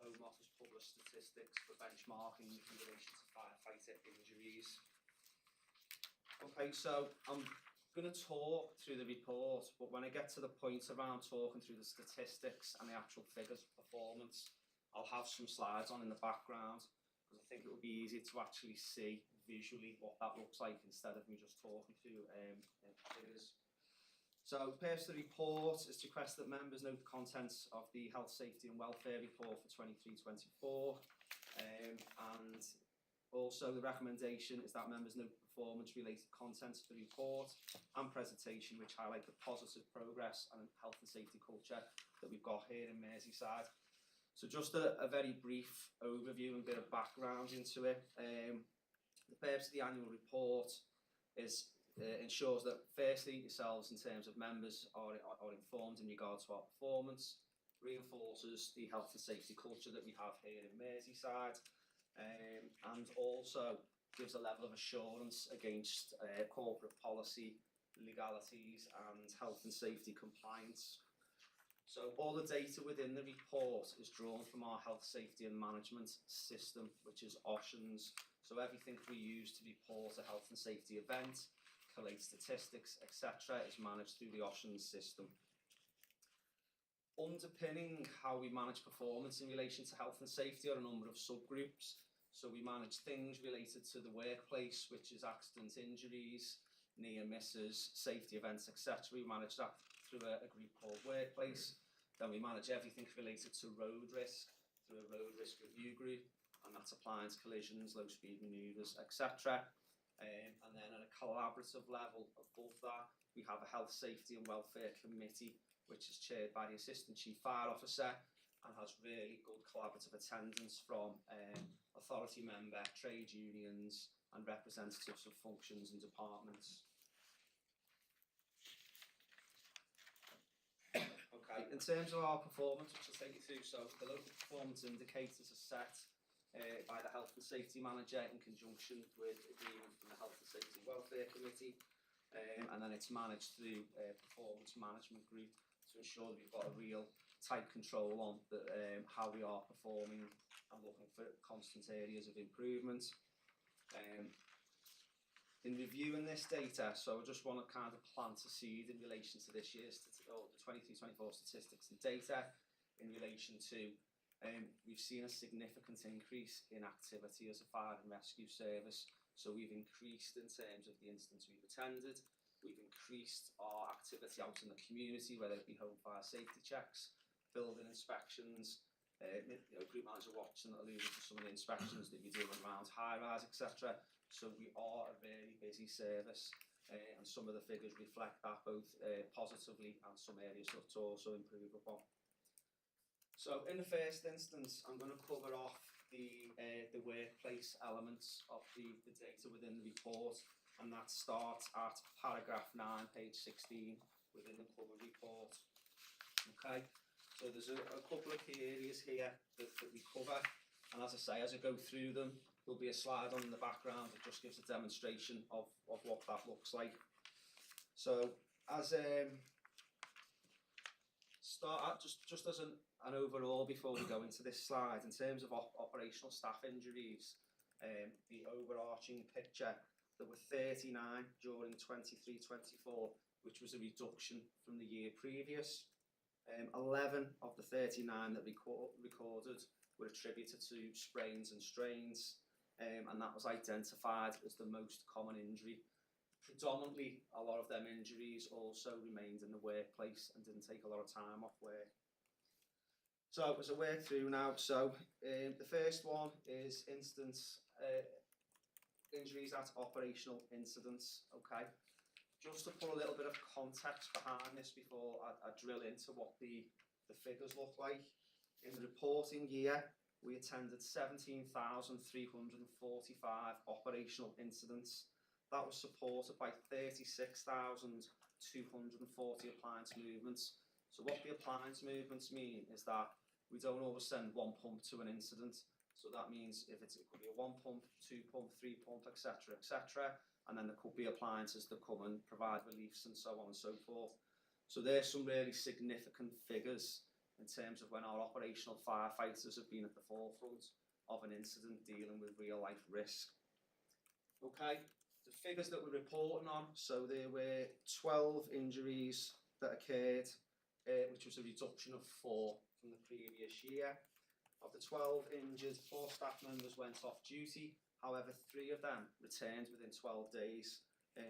Home Office published statistics for benchmarking in relation to firefighter injuries. Okay, so I'm going to talk through the report, but when I get to the point around talking through the statistics and the actual figures of performance, I'll have some slides on in the background, because I think it will be easier to actually see visually what that looks like instead of me just talking through figures. So the purpose of the report is to request that members note the contents of the Health, Safety and Welfare Report for 23-24, and also the recommendation is that members note the performance related contents of the report and presentation which highlight the positive progress and health and safety culture that we've got here in Merseyside. So just a very brief overview and bit of background into it. The purpose of the annual report is ensures that firstly yourselves in terms of members are informed in regard to our performance, reinforces the health and safety culture that we have here in Merseyside, and also gives a level of assurance against corporate policy, legalities and health and safety compliance. So all the data within the report is drawn from our health, safety and management system, which is OSHANS. So everything we use to report a health and safety event, collate statistics, etc. is managed through the OSHANS system. Underpinning how we manage performance in relation to health and safety are a number of subgroups. So we manage things related to the workplace, which is accident injuries, near misses, safety events, etc. We manage that through a group called Workplace. Then we manage everything related to road risk, through a road risk review group, and that's applying to collisions, low speed manoeuvres, etc. And then at a collaborative level above that, we have a health, safety and welfare committee, which is chaired by the Assistant Chief Fire Officer and has really good collaborative attendance from authority member, trade unions and representatives of functions and departments. Okay, in terms of our performance, which I'll take you through, so the local performance indicators are set by the Health and Safety Manager in conjunction with agreement from the Health and Safety and Welfare Committee, and then it's managed through a performance management group to ensure that we've got a real tight control on the, how we are performing and looking for constant areas of improvement. In reviewing this data, so I just want to kind of plant a seed in relation to this year's, or the 23-24 statistics and data in relation to, we've seen a significant increase in activity as a fire and rescue service. So we've increased in terms of the incidents we've attended, we've increased our activity out in the community, whether it be home fire safety checks, building inspections, group manager Watson alluded to some of the inspections that we do around high-rise, etc. So we are a very busy service, and some of the figures reflect that both positively and some areas to also improve upon. So in the first instance, I'm going to cover off the workplace elements of the data within the report, and that starts at paragraph 9, page 16 within the cover report. Okay, so there's a couple of key areas here that we cover, and as I say, as I go through them, there'll be a slide on in the background that just gives a demonstration of what that looks like. So as just as an overall before we go into this slide, in terms of operational staff injuries, the overarching picture, there were 39 during 23-24, which was a reduction from the year previous. 11 of the 39 that recorded were attributed to sprains and strains, and that was identified as the most common injury. Predominantly, a lot of them injuries also remained in the workplace and didn't take a lot of time off work. So as I work through now, so the first one is incidents, injuries at operational incidents. Okay, just to put a little bit of context behind this before I drill into what the figures look like. In the reporting year, we attended 17,345 operational incidents. That was supported by 36,240 appliance movements. So what the appliance movements mean is that we don't always send one pump to an incident. So that means it could be a 1 pump, 2 pump, 3 pump, etc., etc. And then there could be appliances that come and provide reliefs and so on and so forth. So there's some really significant figures in terms of when our operational firefighters have been at the forefront of an incident dealing with real life risk. Okay, the figures that we're reporting on, so there were 12 injuries that occurred, which was a reduction of 4 from the previous year. Of the 12 injured, 4 staff members went off duty, however 3 of them returned within 12 days, 1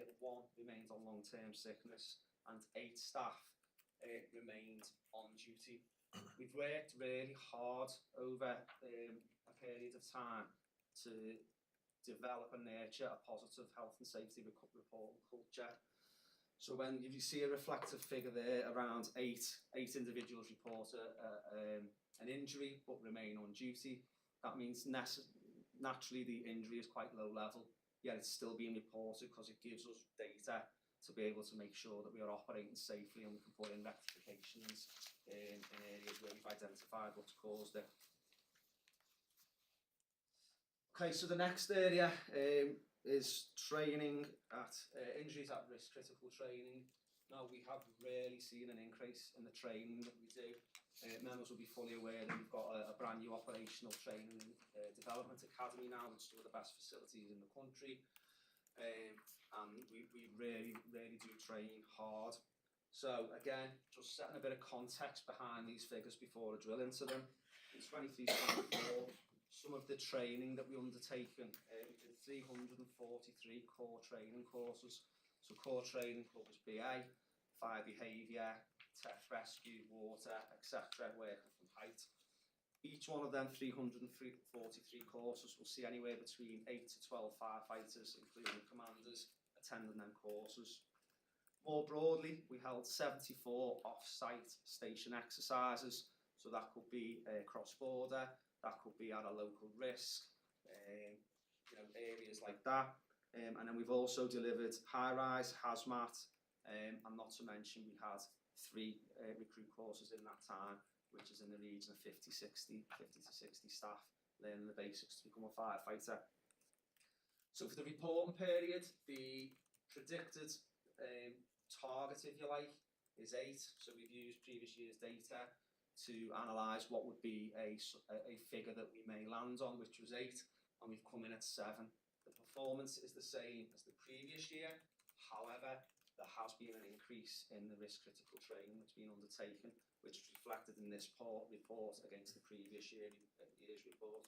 remained on long-term sickness and 8 staff remained on duty. We've worked really hard over a period of time to develop and nurture a positive health and safety reporting culture. So when you see a reflective figure there around 8 individuals report an injury but remain on duty, that means naturally the injury is quite low level, yet it's still being reported because it gives us data to be able to make sure that we are operating safely and we can put in rectifications in areas where we've identified what's caused it. Okay, so the next area is training at injuries at risk critical training. Now we have really seen an increase in the training that we do. Members will be fully aware that we've got a brand new operational training development academy now, which is one of the best facilities in the country. And we really do train hard. So again, just setting a bit of context behind these figures before I drill into them. In 23-24, some of the training that we undertaken, we did 343 core training courses. So core training covers BA, fire behaviour, tech rescue, water, etc., working from height. Each one of them 343 courses will see anywhere between 8 to 12 firefighters, including commanders, attending them courses. More broadly, we held 74 off-site station exercises, so that could be cross-border, that could be at a local risk, areas like that. And then we've also delivered high-rise, hazmat, and not to mention we had 3 recruit courses in that time, which is in the region of 50 to 60 staff learning the basics to become a firefighter. So for the reporting period, the predicted target, if you like, is 8. So we've used previous year's data to analyse what would be a figure that we may land on, which was 8, and we've come in at 7. The performance is the same as the previous year. However, there has been an increase in the risk critical training that's been undertaken, which is reflected in this report against the previous year's report.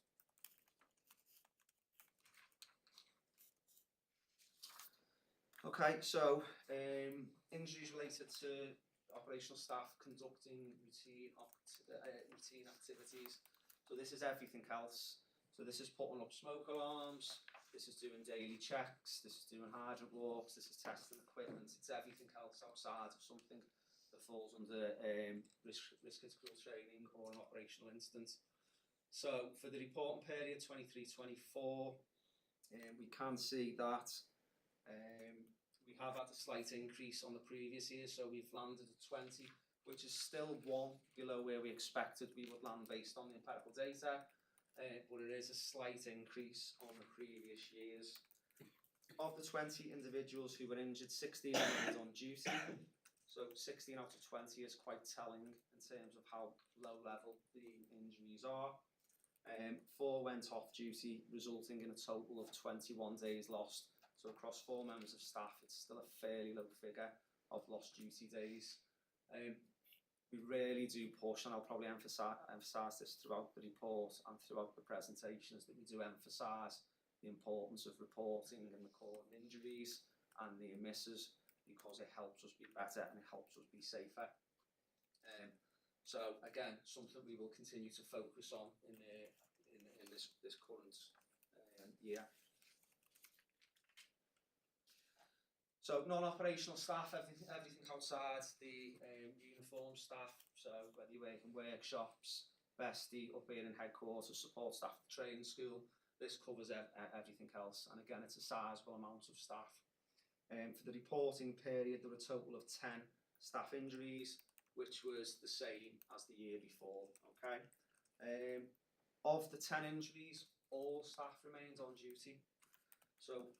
Okay, so injuries related to operational staff conducting routine activities. So this is everything else. So this is putting up smoke alarms, this is doing daily checks, this is doing hydrant walks, this is testing equipment. It's everything else outside of something that falls under risk critical training or an operational incident. So for the reporting period 23-24, we can see that we have had a slight increase on the previous year, so we've landed at 20, which is still 1 below where we expected we would land based on the empirical data, but it is a slight increase on the previous years. Of the 20 individuals who were injured, 16 remained on duty, so 16 out of 20 is quite telling in terms of how low level the injuries are. 4 went off duty, resulting in a total of 21 days lost. So across 4 members of staff, it's still a fairly low figure of lost duty days. We really do push, and I'll probably emphasise this throughout the report and throughout the presentations, that we do emphasise the importance of reporting and recording injuries and near misses, because it helps us be better and it helps us be safer. So again, something we will continue to focus on in this current year. So non-operational staff, everything outside the uniform staff, so whether you work in workshops, Bestie, up here in headquarters, support staff at the training school, this covers everything else, and again it's a sizeable amount of staff. For the reporting period, there were a total of 10 staff injuries, which was the same as the year before. Okay. Of the 10 injuries, all staff remained on duty. So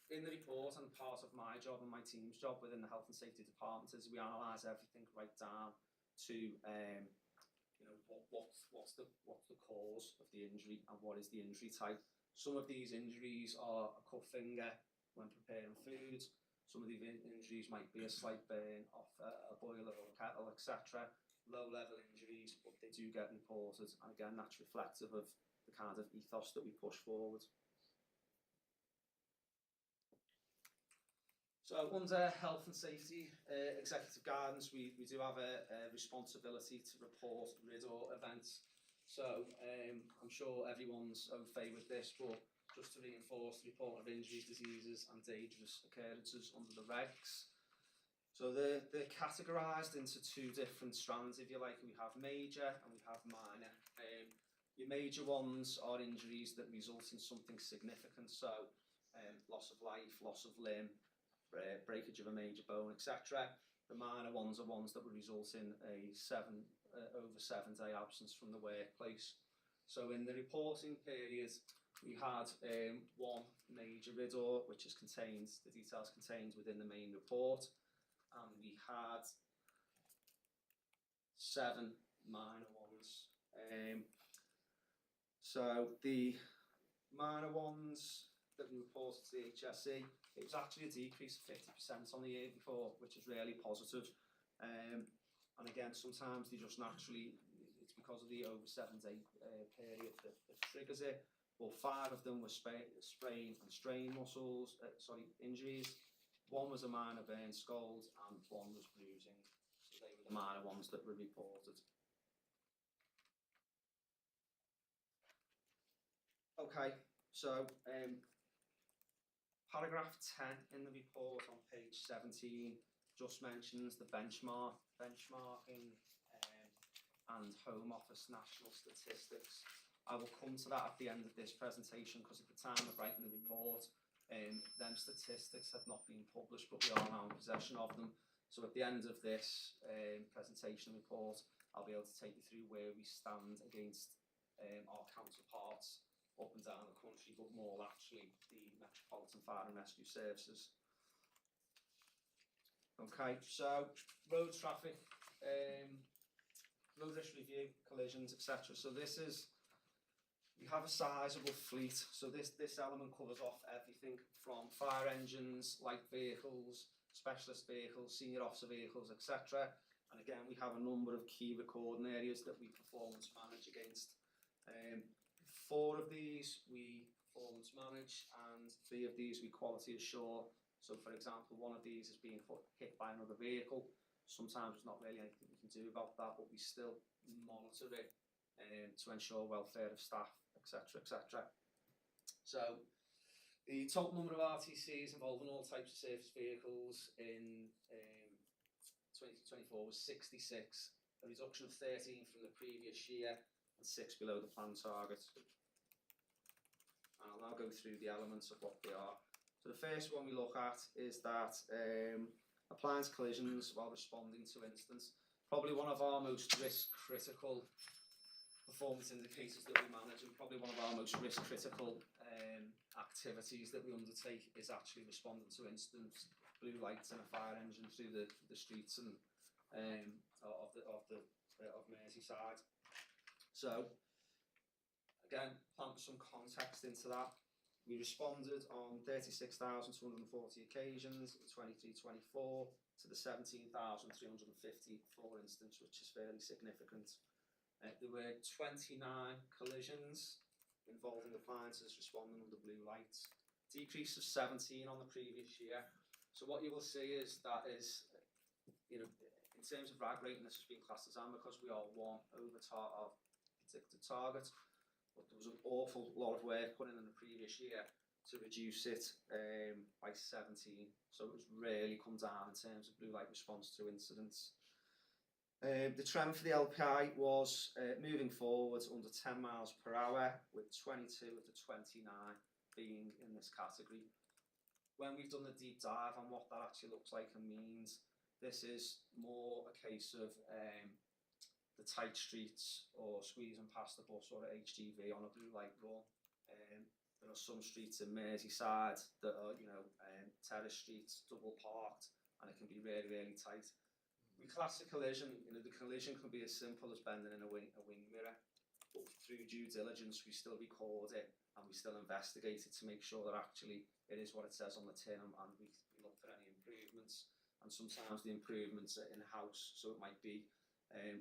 in the report, and part of my job and my team's job within the health and safety department, is we analyse everything right down to what's the cause of the injury and what is the injury type. Some of these injuries are a cut finger when preparing food. Some of the injuries might be a slight burn off a boiler or a kettle, etc. Low level injuries, but they do get reported, and again that's reflective of the kind of ethos that we push forward. So under health and safety executive guidance, we do have a responsibility to report RIDDOR events. So I'm sure everyone's au fait with this, but just to reinforce the report of injuries, diseases and dangerous occurrences under the regs. So they're categorised into 2 different strands, if you like. We have major and we have minor. Your major ones are injuries that result in something significant, so loss of life, loss of limb, breakage of a major bone, etc. The minor ones are ones that would result in a over 7 day absence from the workplace. So in the reporting period, we had 1 major RIDDOR, which is contained, the details contained within the main report, and we had 7 minor ones. So the minor ones that we reported to the HSE, it was actually a decrease of 50% on the year before, which is really positive. And again, sometimes they just naturally, it's because of the over 7 day period that triggers it. Well, 5 of them were sprain and strain injuries. 1 was a minor burn scald and 1 was bruising. So they were the minor ones that were reported. Okay, so paragraph 10 in the report on page 17 just mentions the benchmarking and Home Office national statistics. I will come to that at the end of this presentation because at the time of writing the report, them statistics had not been published, but we are now in possession of them. So at the end of this presentation report, I'll be able to take you through where we stand against our counterparts up and down the country, but more actually the Metropolitan Fire and Rescue Services. Okay, so road traffic, road risk review, collisions, etc. So we have a sizable fleet. So this element covers off everything from fire engines, light vehicles, specialist vehicles, senior officer vehicles, etc. And again, we have a number of key recording areas that we performance manage against. 4 of these we performance manage, and 3 of these we quality assure. So, for example, one of these is being hit by another vehicle. Sometimes there's not really anything we can do about that, but we still monitor it to ensure welfare of staff, etc., etc. So, the total number of RTCs involving all types of surface vehicles in 2024 was 66, a reduction of 13 from the previous year and 6 below the planned target. And I'll now go through the elements of what they are. So the first one we look at is that appliance collisions while responding to incidents. Probably one of our most risk critical performance indicators that we manage, and probably one of our most risk critical activities that we undertake is actually responding to incidents, blue lights and a fire engine through the streets and of Merseyside. So again, plant some context into that. We responded on 36,240 occasions in 23-24 to the 17,354 incidents, which is fairly significant. There were 29 collisions involving appliances responding under blue lights, decrease of 17 on the previous year. So what you will see is that in terms of rag rating, this has been classed as AM because we are 1 over our predicted target. But there was an awful lot of work put in the previous year to reduce it by 17. So it was really come down in terms of blue light response to incidents. The trend for the LPI was moving forwards under 10 miles per hour, with 22 of the 29 being in this category. When we've done the deep dive on what that actually looks like and means, this is more a case of the tight streets or squeezing past the bus or a HGV on a blue light run. There are some streets in Merseyside that are, terrace streets, double parked, and it can be really, really tight. We class a collision, the collision can be as simple as bending in a wing mirror, but through due diligence, we still record it and we still investigate it to make sure that actually it is what it says on the tin, and we look for any improvements. And sometimes the improvements are in-house, so it might be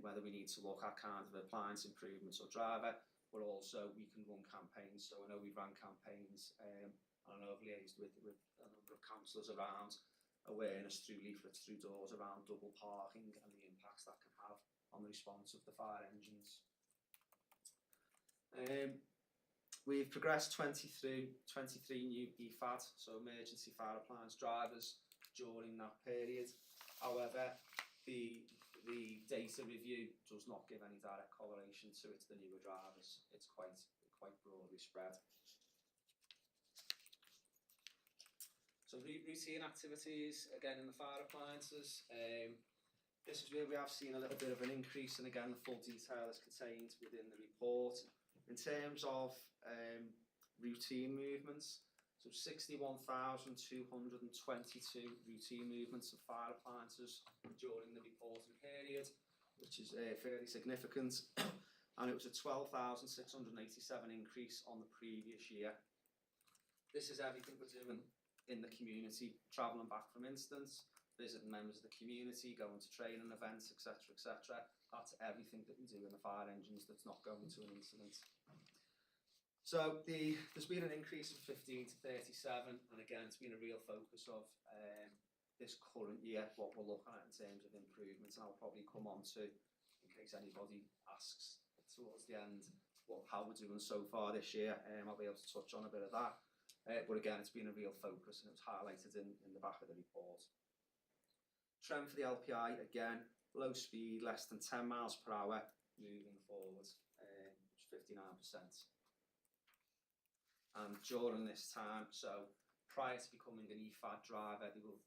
whether we need to look at kind of appliance improvements or driver, but also we can run campaigns. So I know we've run campaigns and I know I've liaised with a number of councillors around awareness through leaflets, through doors around double parking and the impacts that can have on the response of the fire engines. We've progressed 23 new EFAD, so emergency fire appliance drivers, during that period. However, the data review does not give any direct correlation to it, the newer drivers. It's quite broadly spread. So routine activities, again in the fire appliances. This is where we have seen a little bit of an increase, and again the full detail is contained within the report. In terms of routine movements, so 61,222 routine movements of fire appliances during the reporting period, which is fairly significant, and it was a 12,687 increase on the previous year. This is everything we're doing in the community, travelling back from incidents, visiting members of the community, going to training events, etc., etc. That's everything that we do in the fire engines that's not going to an incident. So there's been an increase from 15 to 37, and again, it's been a real focus of this current year, what we're looking at in terms of improvements, and I'll probably come on to, in case anybody asks towards the end, how we're doing so far this year. I'll be able to touch on a bit of that. But again, it's been a real focus and it was highlighted in the back of the report. Trend for the LPI, again, low speed, less than 10 miles per hour, moving forward, 59%. And during this time, so prior to becoming an EFAD driver, they will,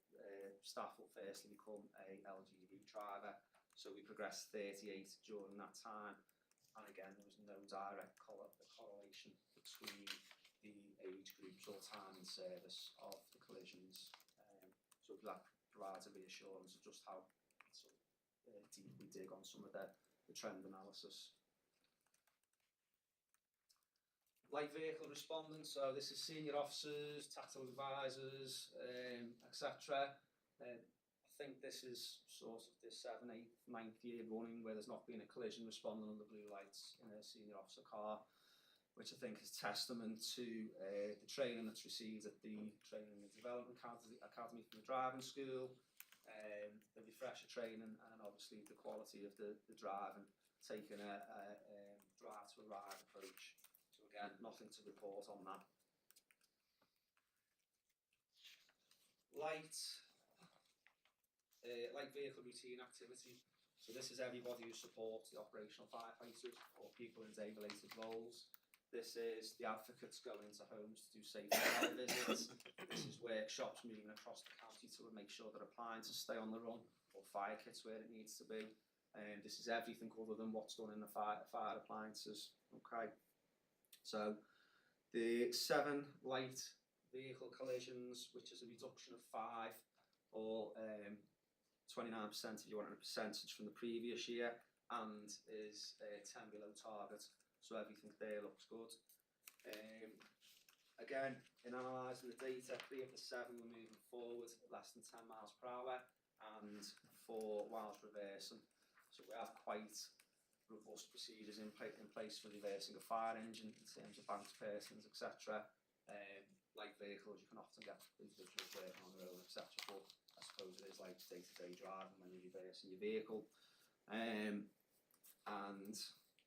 staff will firstly become a LGV driver. So we progressed 38 during that time. And again, there was no direct correlation between the age groups or time in service of the collisions. So that provides a reassurance of just how deep we dig on some of the trend analysis. Light vehicle respondents, so this is senior officers, tactical advisors, etc. I think this is sort of the 7th, 8th, 9th year running where there's not been a collision responding under blue lights in a senior officer car, which I think is testament to the training that's received at the Training and Development Academy from the driving school, the refresher training, and obviously the quality of the driving, taking a drive to arrive approach. So again, nothing to report on that. Light vehicle routine activity. So this is everybody who supports the operational firefighters or people in day-related roles. This is the advocates going into homes to do safety visits. This is workshops moving across the county to make sure that appliances stay on the run or fire kits where it needs to be. And this is everything other than what's done in the fire appliances. Okay. So the 7 light vehicle collisions, which is a reduction of 5 or 29% if you want a percentage from the previous year, and is 10 below target. So everything there looks good. Again, in analysing the data, 3 of the 7 were moving forward less than 10 miles per hour, and 4 whilst reversing. So we have quite robust procedures in place for reversing a fire engine in terms of banked persons, etc. Light vehicles, you can often get individuals working on their own, etc. But I suppose it is like day-to-day driving when you're reversing your vehicle. And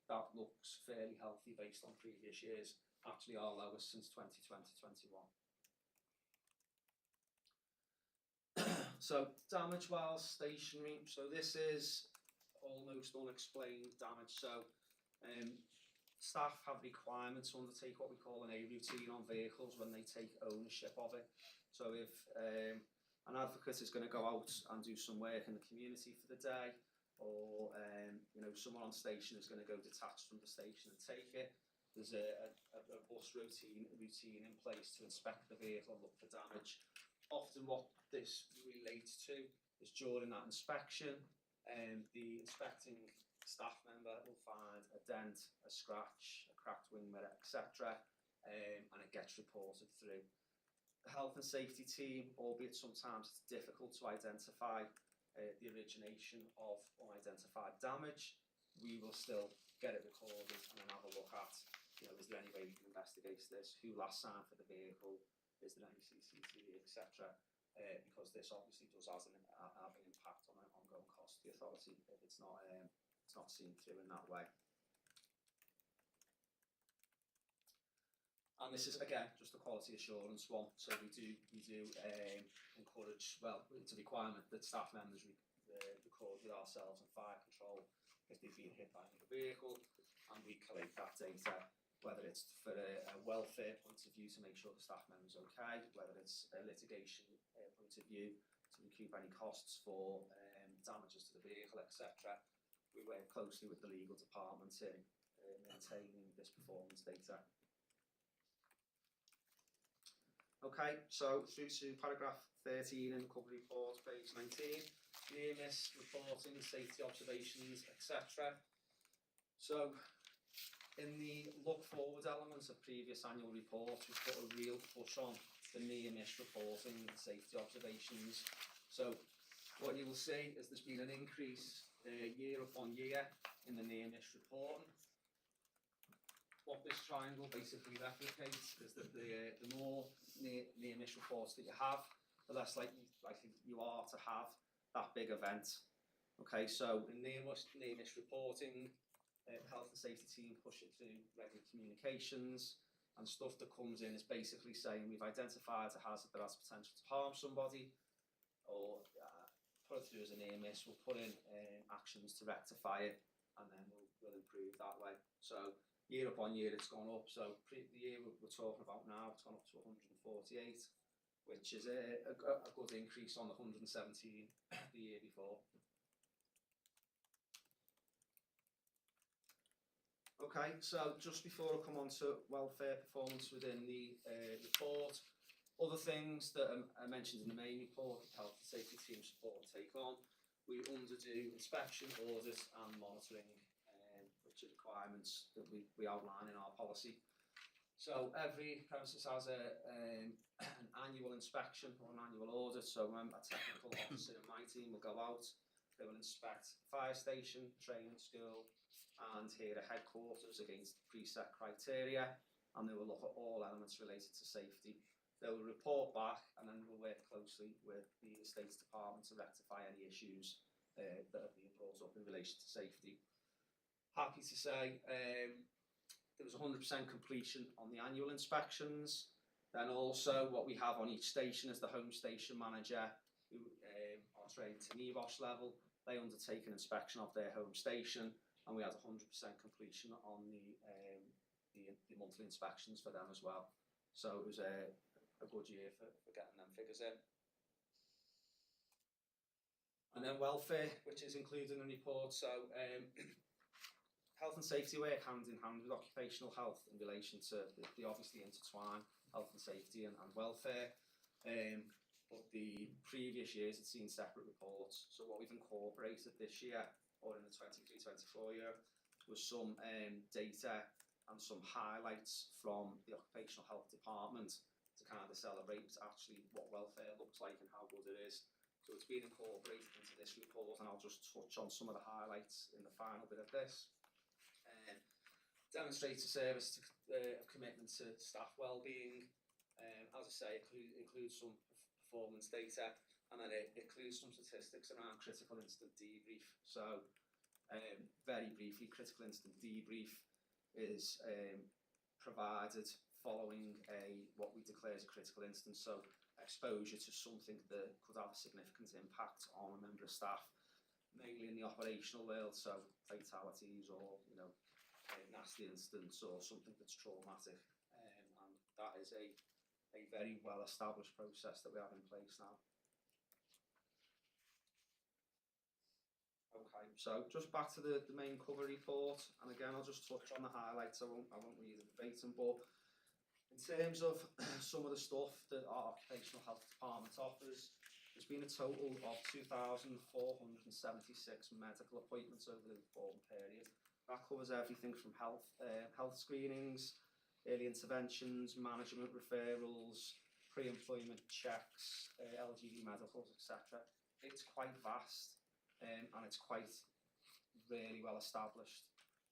that looks fairly healthy based on previous years. Actually our lowest since 2020-21. So damage while stationary. So this is almost unexplained damage. So staff have requirements to undertake what we call an A routine on vehicles when they take ownership of it. So if an advocate is going to go out and do some work in the community for the day, or someone on station is going to go detached from the station and take it, there's a bus routine in place to inspect the vehicle and look for damage. Often what this relates to is during that inspection, the inspecting staff member will find a dent, a scratch, a cracked wing mirror, etc., and it gets reported through. The health and safety team, albeit sometimes it's difficult to identify the origination of unidentified damage, we will still get it recorded and then have a look at, is there any way we can investigate this? Who last signed for the vehicle? Is there any CCTV, etc.? Because this obviously does have an impact on an ongoing cost to the authority if it's not seen through in that way. And this is again just a quality assurance one. So we do encourage, well, it's a requirement that staff members record with ourselves and fire control if they've been hit by another vehicle, and we collate that data, whether it's for a welfare point of view to make sure the staff member's okay, whether it's a litigation point of view to recoup any costs for damages to the vehicle, etc. We work closely with the legal department in maintaining this performance data. Okay, so through to paragraph 13 in the cover report, page 19, near miss reporting, safety observations, etc. So in the look forward elements of previous annual reports, we've put a real push on the near miss reporting and safety observations. So what you will see is there's been an increase year upon year in the near miss reporting. What this triangle basically replicates is that the more near miss reports that you have, the less likely you are to have that big event. Okay, so in near miss reporting, The health and safety team push it through regular communications, and stuff that comes in is basically saying we've identified a hazard that has potential to harm somebody, or put it through as an near miss. We'll put in actions to rectify it, and then we'll improve that way. So year upon year it's gone up. So the year we're talking about now, it's gone up to 148, which is a good increase on the 117 the year before. Okay, so just before I come on to welfare performance within the report, other things that I mentioned in the main report, the health and safety team support and take on, we underdo inspection, audit and monitoring, which are requirements that we outline in our policy. So every premises has an annual inspection or an annual audit. So a technical officer in my team will go out, they will inspect fire station, training school, and here at headquarters against preset criteria, and they will look at all elements related to safety. They will report back, and then we'll work closely with the Estates Department to rectify any issues that are being brought up in relation to safety. Happy to say there was 100% completion on the annual inspections. Then also what we have on each station is the home station manager, who are trained to NEBOSH level. They undertake an inspection of their home station, and we had 100% completion on the monthly inspections for them as well. So it was a good year for getting them figures in. And then welfare, which is included in the report. So health and safety work hand in hand with occupational health in relation to, they obviously intertwine health and safety and welfare. But the previous years had seen separate reports. So what we've incorporated this year, or in the 23-24 year, was some data and some highlights from the occupational health department to kind of celebrate actually what welfare looks like and how good it is. So it's been incorporated into this report, and I'll just touch on some of the highlights in the final bit of this. Demonstrates a service to commitment to staff well-being. As I say, includes some performance data, and then it includes some statistics around critical incident debrief. So very briefly, critical incident debrief is provided following what we declare as a critical incident. So exposure to something that could have a significant impact on a member of staff, mainly in the operational world, so fatalities or nasty incidents or something that's traumatic, and that is a very well established process that we have in place now. Okay, so just back to the main cover report, and again I'll just touch on the highlights. I won't read it verbatim, but in terms of some of the stuff that our occupational health department offers, there's been a total of 2,476 medical appointments over the reporting period. That covers everything from health screenings, early interventions, management referrals, pre-employment checks, LGV medicals, etc. It's quite vast, and it's quite really well established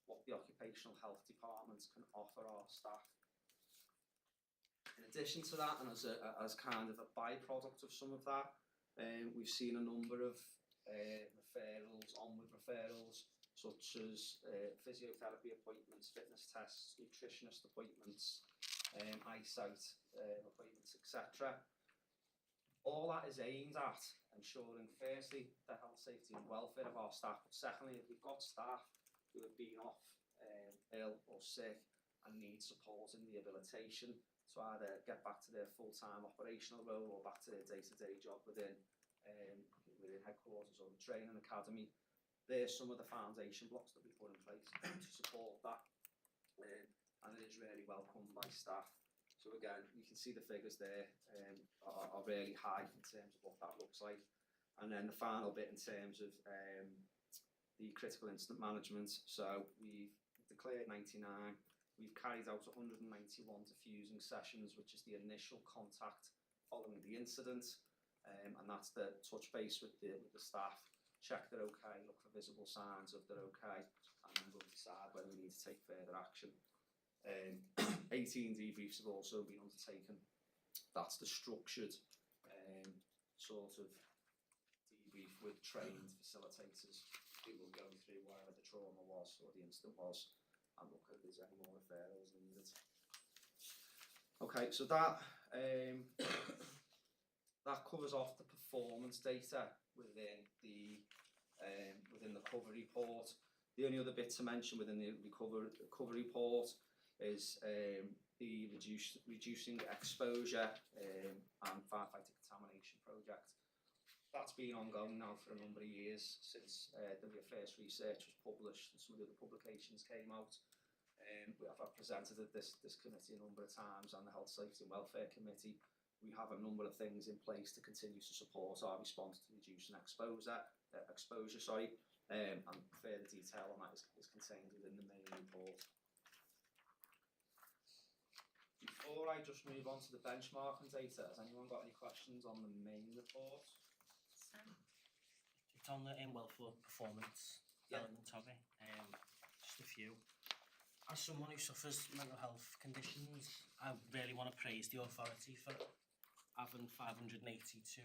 what the occupational health department can offer our staff. In addition to that, and as kind of a byproduct of some of that, we've seen a number of referrals, onward referrals, such as physiotherapy appointments, fitness tests, nutritionist appointments, eyesight appointments, etc. All that is aimed at ensuring, firstly, the health, safety and welfare of our staff, but secondly, if we've got staff who have been off ill or sick and need support in rehabilitation to either get back to their full-time operational role or back to their day-to-day job within headquarters or the training academy, there's some of the foundation blocks that we put in place to support that, and it is really welcomed by staff. So again, you can see the figures there are really high in terms of what that looks like. And then the final bit in terms of the critical incident management. So we've declared 99. We've carried out 191 diffusing sessions, which is the initial contact following the incident, and that's the touch base with the staff, check they're okay, look for visible signs of they're okay, and then we'll decide whether we need to take further action. 18 debriefs have also been undertaken. That's the structured sort of debrief with trained facilitators. people going through whatever the trauma was or the incident was, and look if there's any more referrals needed. Okay, so that that covers off the performance data within the cover report. The only other bit to mention within the cover report is the reducing exposure and firefighter contamination project. That's been ongoing now for a number of years since the first research was published and some of the other publications came out. I've presented at this committee a number of times, and the Health, Safety and Welfare Committee. We have a number of things in place to continue to support our response to reducing exposure, and further detail on that is contained within the main report. Before I just move on to the benchmarking data, has anyone got any questions on the main report? It's on the welfare performance element of it. Just a few. As someone who suffers mental health conditions, I really want to praise the authority for having 582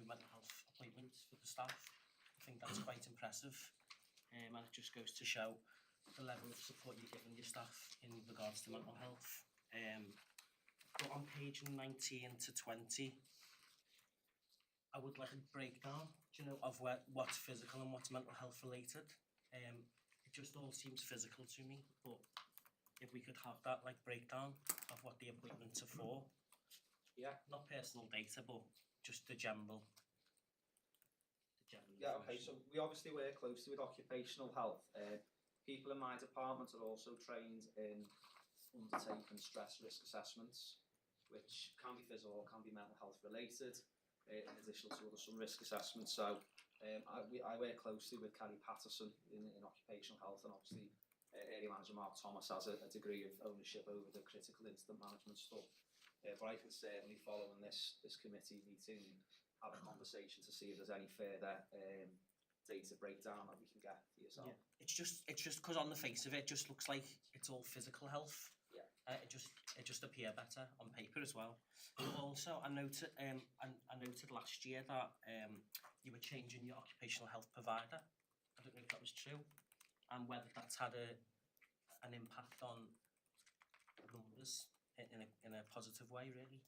mental health appointments for the staff. I think that's quite impressive, and it just goes to show the level of support you're giving your staff in regards to mental health. But on page 19 to 20, I would like a breakdown, of what's physical and what's mental health related. It just all seems physical to me, but if we could have that breakdown of what the appointments are for. Yeah. Not personal data, but just the general. Yeah, okay, so we obviously work closely with occupational health. People in my department are also trained in undertaking stress risk assessments, which can be physical or can be mental health related, in addition to some risk assessments. So I work closely with Kelly Patterson in occupational health, and obviously area manager Mark Thomas has a degree of ownership over the critical incident management stuff. But I can certainly, following this committee meeting, have a conversation to see if there's any further data breakdown that we can get for yourself. Yeah. It's just because on the face of it, just looks like it's all physical health. Yeah. It just appear better on paper as well. But also, I noted last year that you were changing your occupational health provider. I don't know if that was true, and whether that's had an impact on numbers in a positive way, really.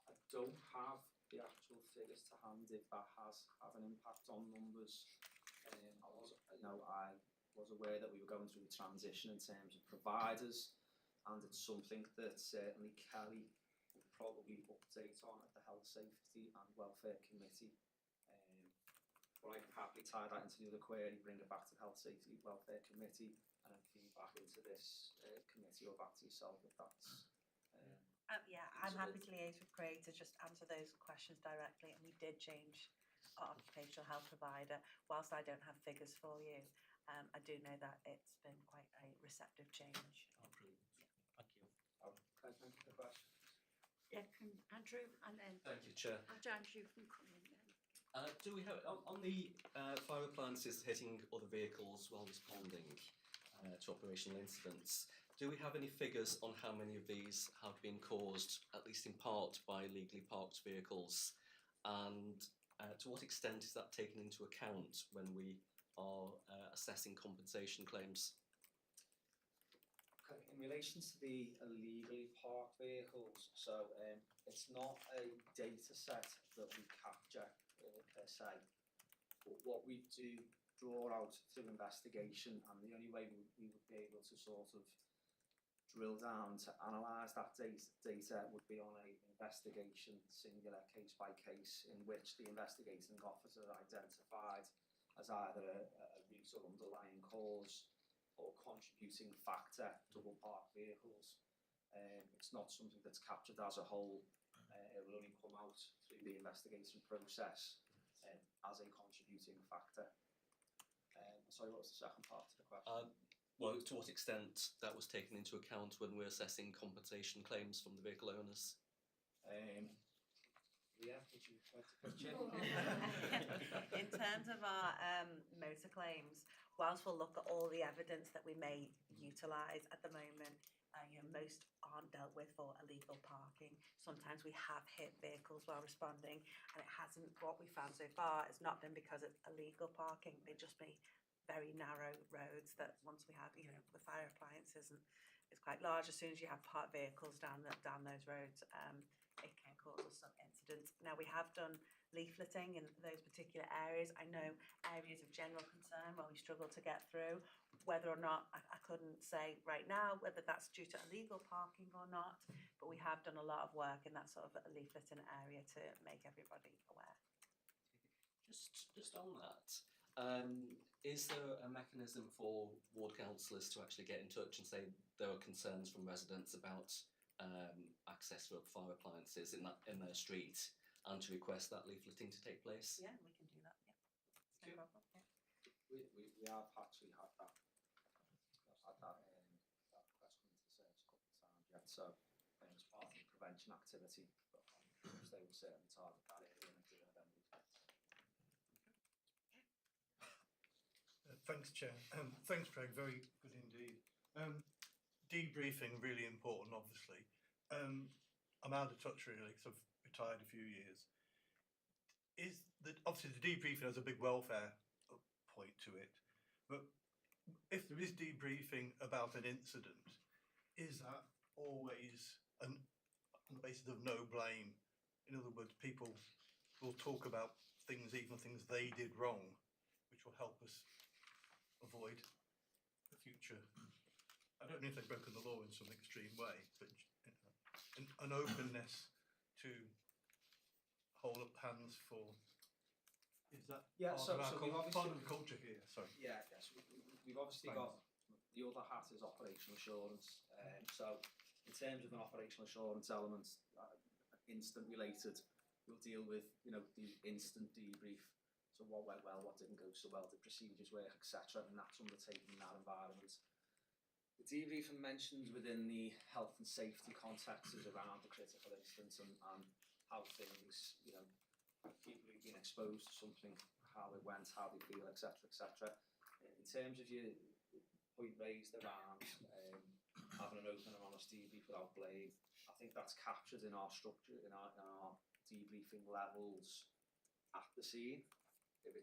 I don't have the actual figures to hand if that has had an impact on numbers. I was aware that we were going through a transition in terms of providers, and it's something that certainly Kelly will probably update on at the Health, Safety and Welfare Committee. But I can happily tie that into the other query, bring it back to the Health, Safety and Welfare Committee, and then feed back into this committee or back to yourself if that's... I'm happy to liaise with Craig to just answer those questions directly, and we did change our occupational health provider. Whilst I don't have figures for you, I do know that it's been quite a receptive change. Oh, brilliant. Thank you. Okay, thank you for the question. Yeah, can Andrew, and then Thank you, Chair. Andrew can come in then. Do we have, on the fire appliances hitting other vehicles while responding to operational incidents, do we have any figures on how many of these have been caused, at least in part, by illegally parked vehicles? And to what extent is that taken into account when we are assessing compensation claims? Okay, in relation to the illegally parked vehicles, so it's not a data set that we capture per se, but what we do draw out through investigation, and the only way we would be able to sort of drill down to analyse that data would be on an investigation, singular case by case, in which the investigating officer identified as either a root or underlying cause or contributing factor double parked vehicles. It's not something that's captured as a whole. It will only come out through the investigation process as a contributing factor. Sorry, what was the second part to the question? Well, to what extent that was taken into account when we're assessing compensation claims from the vehicle owners? Yeah, would you like to pitch in? In terms of our motor claims, whilst we'll look at all the evidence that we may utilise at the moment, most aren't dealt with for illegal parking. Sometimes we have hit vehicles while responding, and it hasn't, what we found so far, has not been because it's illegal parking. They just may very narrow roads that once we have, you know, the fire appliances and it's quite large. As soon as you have parked vehicles down those roads, it can cause us some incidents. Now we have done leafleting in those particular areas. I know areas of general concern where we struggle to get through. Whether or not, I couldn't say right now whether that's due to illegal parking or not, but we have done a lot of work in that sort of leafleting area to make everybody aware. Just on that, is there a mechanism for ward councillors to actually get in touch and say there are concerns from residents about access for fire appliances in their street, and to request that leafleting to take place? Yeah, we can do that. Yeah, no problem. Yeah. We have actually had that. I've had that request come into the service a couple of times yet. So as part of the prevention activity, they will certainly target that area and do them. Thanks, Chair. Thanks, Craig. Very good indeed. Debriefing, really important, obviously. I'm out of touch really, because I've retired a few years. Obviously the debriefing has a big welfare point to it, but if there is debriefing about an incident, is that always on the basis of no blame? In other words, people will talk about things, even things they did wrong, which will help us avoid the future. I don't know if they've broken the law in some extreme way, but an openness to hold up hands for. Is that part of the culture here? Sorry. Yeah, yes. We've obviously got the other hat is operational assurance. So in terms of an operational assurance element, instant related, we'll deal with, you know, the instant debrief. So what went well, what didn't go so well, the procedures work, etc. And that's undertaken in that environment. The debriefing mentioned within the health and safety context is around the critical incident and how things, you know, people who've been exposed to something, how it went, how they feel, etc., etc. In terms of your point raised around having an open and honest debrief without blame, I think that's captured in our structure, in our debriefing levels at the scene. If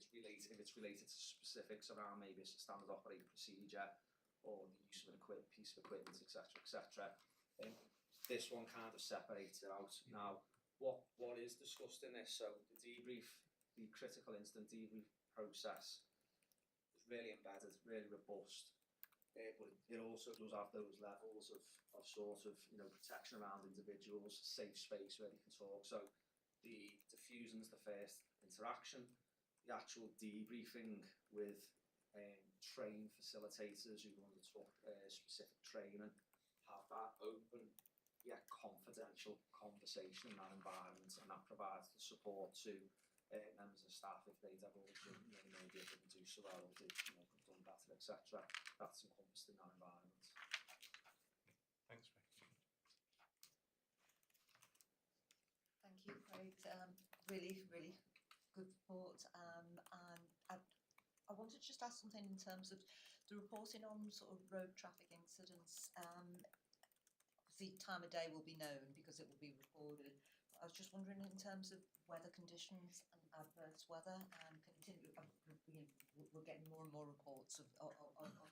it's related to specifics around maybe a standard operating procedure or the use of an piece of equipment, etc., etc. This one kind of separates it out. Now, what is discussed in this? So the debrief, the critical incident debrief process is really embedded, really robust, but it also does have those levels of sort of, you know, protection around individuals, safe space where they can talk. So the diffusing is the first interaction, the actual debriefing with trained facilitators who undertook specific training, have that open yet confidential conversation in that environment, and that provides the support to members of staff if they divulge, you know, maybe they didn't do so well or did, you know, could have done better, etc. That's encompassed in that environment. Thanks, Rick. Thank you, Craig. Really, really good report. And I wanted to just ask something in terms of the reporting on sort of road traffic incidents. The time of day will be known because it will be recorded. I was just wondering in terms of weather conditions and adverse weather, and we're getting more and more reports of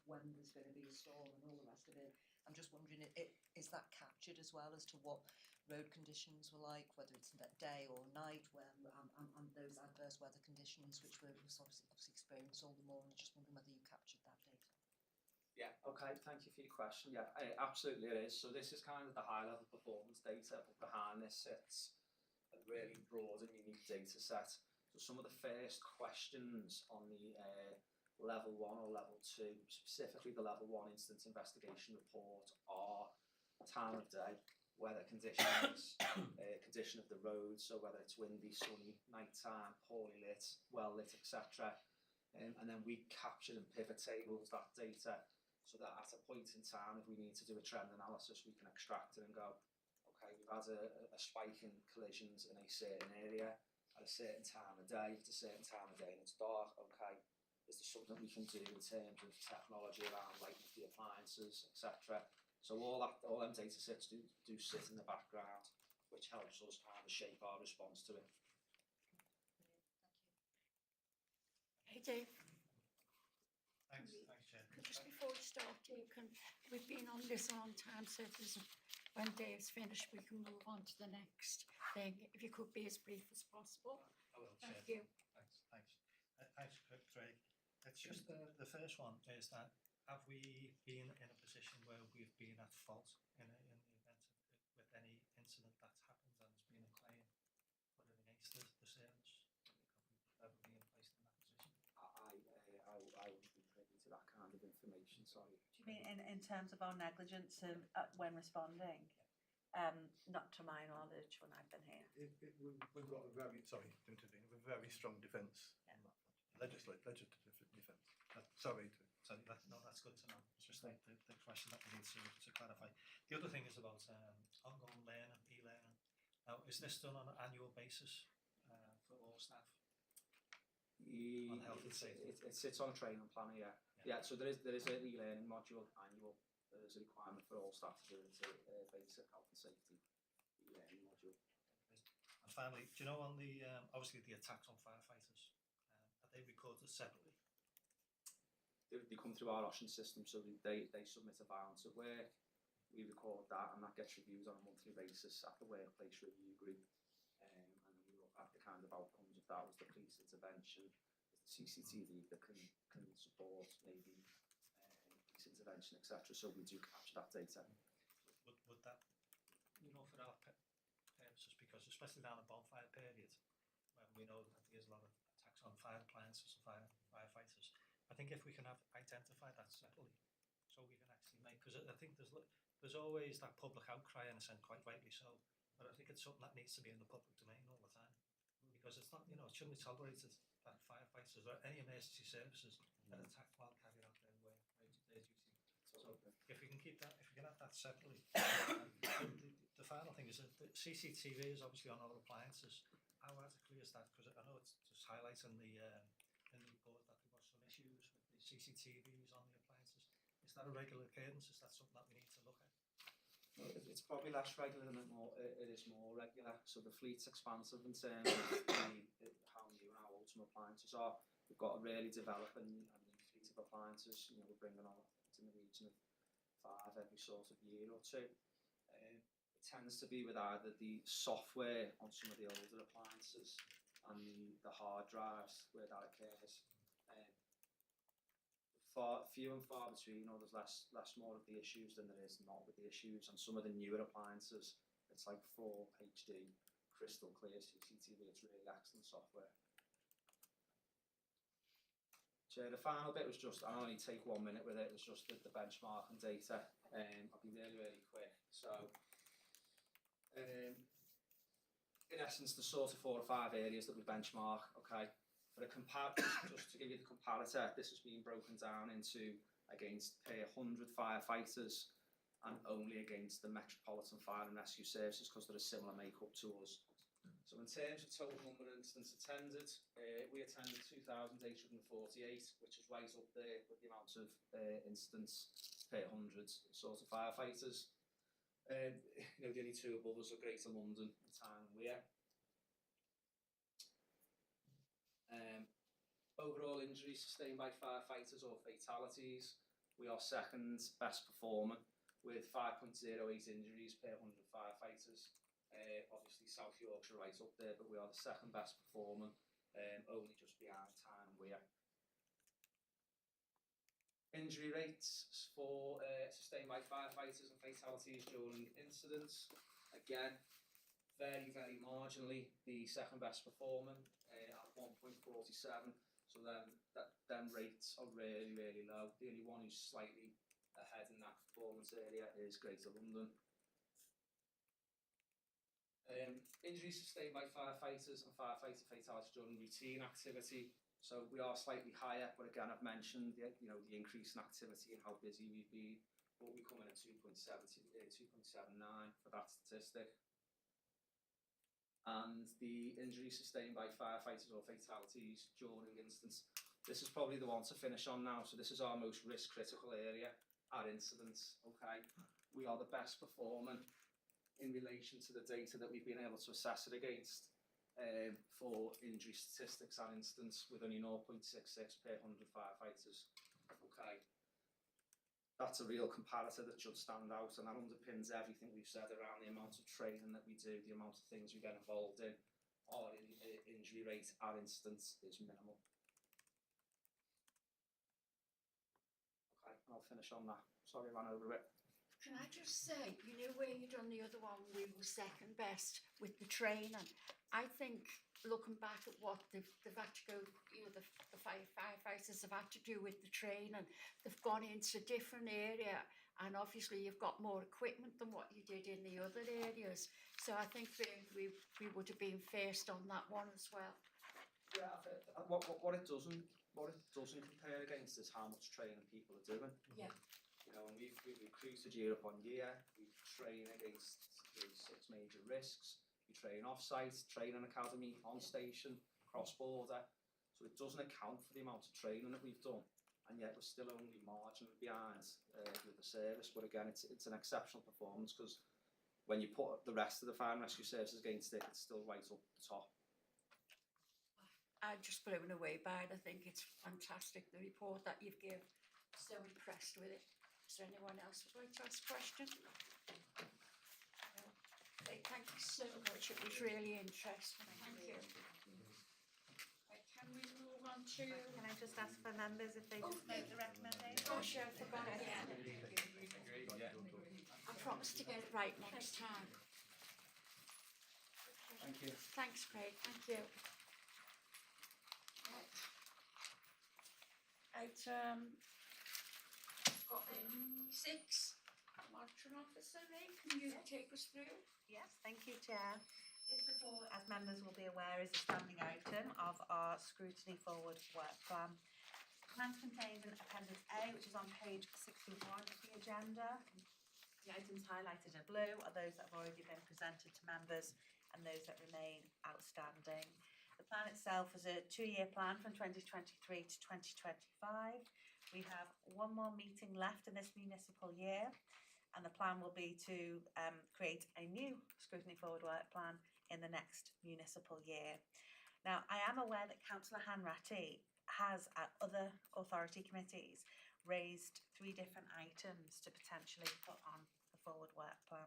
when there's going to be a storm and all the rest of it. I'm just wondering, is that captured as well as to what road conditions were like, whether it's day or night, and those adverse weather conditions which we've obviously experienced all the more, and I'm just wondering whether you captured that data. Yeah, okay, thank you for your question. Yeah, absolutely it is. So this is kind of the high-level performance data, but behind this sits a really broad and unique data set. So some of the first questions on the level 1 or level 2, specifically the level 1 incident investigation report, are time of day, weather conditions, condition of the road, so whether it's windy, sunny, nighttime, poorly lit, well lit, etc. And then we capture in pivot tables that data, so that at a point in time, if we need to do a trend analysis, we can extract it and go, okay, we've had a spike in collisions in a certain area at a certain time of day, at a certain time of day and it's dark, okay, is there something we can do in terms of technology around lighting the appliances, etc. So all them data sets do sit in the background, which helps us kind of shape our response to it. Hey, Dave. Thanks, Chair. Just before we start, we've been on this a long time, so if there's when Dave's finished, we can move on to the next thing. If you could be as brief as possible. I will, Chair. Thank you. Thanks. Thanks, Craig. It's just the first one is that have we been in a position where we've been at fault in the event with any incident that's happened and there's been a claim put in against the service? Have we ever been placed in that position? I wouldn't be privy to that kind of information, sorry. Do you mean in terms of our negligence when responding? Not to my knowledge when I've been here. We've got a very, sorry to intervene, a very strong defence on that front. Legislative defence. Sorry to... That's good to know. It's just the question that we need to clarify. The other thing is about ongoing learning, e-learning. Now, is this done on an annual basis for all staff? On health and safety? It sits on a training planner, yeah. Yeah, so there is an e-learning module annual. There's a requirement for all staff to do it. It's a basic health and safety e-learning module. And finally, do you know on the obviously the attacks on firefighters, are they recorded separately? They come through our Ocean system, so they submit a balance of work. We record that, and that gets reviewed on a monthly basis at the workplace review group. And we look at the kind of outcomes of that. Was the police intervention, was the CCTV that can support maybe police intervention, etc. So we do capture that data. Would that, for our purposes, because especially down the bonfire period, when we know that there's a lot of attacks on fire appliances and firefighters, I think if we can identify that separately, so we can actually make, because I think there's always that public outcry, in a sense, quite rightly so, but I think it's something that needs to be in the public domain all the time, because it's not, it shouldn't be tolerated that firefighters or any emergency services are attacked while carrying out their work, their duty. So if we can keep that, if we can have that separately. The final thing is that the CCTV is obviously on all appliances. How radically is that? Because I know it's just highlighting in the report that there was some issues with the CCTVs on the appliances. Is that a regular occurrence? Is that something that we need to look at? It's probably less regular than it is more regular. So the fleet's expansive in terms of how new and how old some appliances are. We've got a really developing and new fleet of appliances. We're bringing on in the region of 5 every sort of year or two. It tends to be with either the software on some of the older appliances and the hard drives where that occurs. Few and far between, or there's less more of the issues than there is not with the issues. And some of the newer appliances, it's like full HD, crystal clear CCTV. It's really excellent software. So the final bit was just, I'll only take 1 minute with it, was just the benchmarking data. I'll be really, really quick. So, in essence, the sort of 4 or 5 areas that we benchmark, okay? For just to give you the comparator, this has been broken down into against per 100 firefighters and only against the Metropolitan Fire and Rescue Services because they're a similar makeup to us. So in terms of total number of incidents attended, we attended 2,848, which is right up there with the amount of incidents per 100 sort of firefighters. The only 2 above us are Greater London and Tyne and Weir. Overall injuries sustained by firefighters or fatalities, we are second best performer with 5.08 injuries per 100 firefighters. Obviously South Yorkshire right up there, but we are the second best performer, only just behind Tyne and Weir. Injury rates for sustained by firefighters and fatalities during incidents, again, very, very marginally the second best performer at 1.47. So them rates are really, really low. The only one who's slightly ahead in that performance area is Greater London. Injuries sustained by firefighters and firefighter fatalities during routine activity. So we are slightly higher, but again, I've mentioned the increase in activity and how busy we've been. But we come in at 2.79 for that statistic. And the injuries sustained by firefighters or fatalities during incidents. This is probably the one to finish on now. So this is our most risk critical area, our incidents, okay? We are the best performing in relation to the data that we've been able to assess it against for injury statistics and incidents with only 0.66 per 100 firefighters, Okay. That's a real comparator that should stand out, and that underpins everything we've said around the amount of training that we do, the amount of things we get involved in. Our injury rate, our instance is minimal. Okay, I'll finish on that. Sorry, I ran over a bit. Can I just say, you know where you done the other one, we were second best with the training. I think looking back at what they've had to go, you know, the firefighters have had to do with the training, they've gone into a different area, and obviously you've got more equipment than what you did in the other areas. So I think we would have been first on that one as well. Yeah, what it doesn't compare against is how much training people are doing. Yeah. You know, and we've recruited year upon year. We train against the 6 major risks. We train off-site, training academy, on station, cross-border. So it doesn't account for the amount of training that we've done, and yet we're still only marginally behind with the service. But again, it's an exceptional performance, because when you put the rest of the fire and rescue services against it, it's still right up the top. I'm just blown away by it. I think it's fantastic, the report that you've given. So impressed with it. Is there anyone else who'd like to ask a question? No. Okay, thank you so much. It was really interesting. Thank you. Right, can we move on to? Can I just ask for members if they just make the recommendation? Gosh, I forgot again. I promise to get it right next time. Thank you. Thanks, Craig. Thank you. Right. Item got in 6. Monitoring officer, Ray, can you take us through? Yes, thank you, Chair. This report, as members will be aware, is a standing item of our Scrutiny Forward work plan. The plan contains an Appendix A, which is on page 61 of the agenda. The items highlighted in blue are those that have already been presented to members and those that remain outstanding. The plan itself is a 2-year plan from 2023 to 2025. We have one more meeting left in this municipal year, and the plan will be to create a new Scrutiny Forward work plan in the next municipal year. Now, I am aware that Councillor Hanratty has, at other authority committees, raised 3 different items to potentially put on the forward work plan.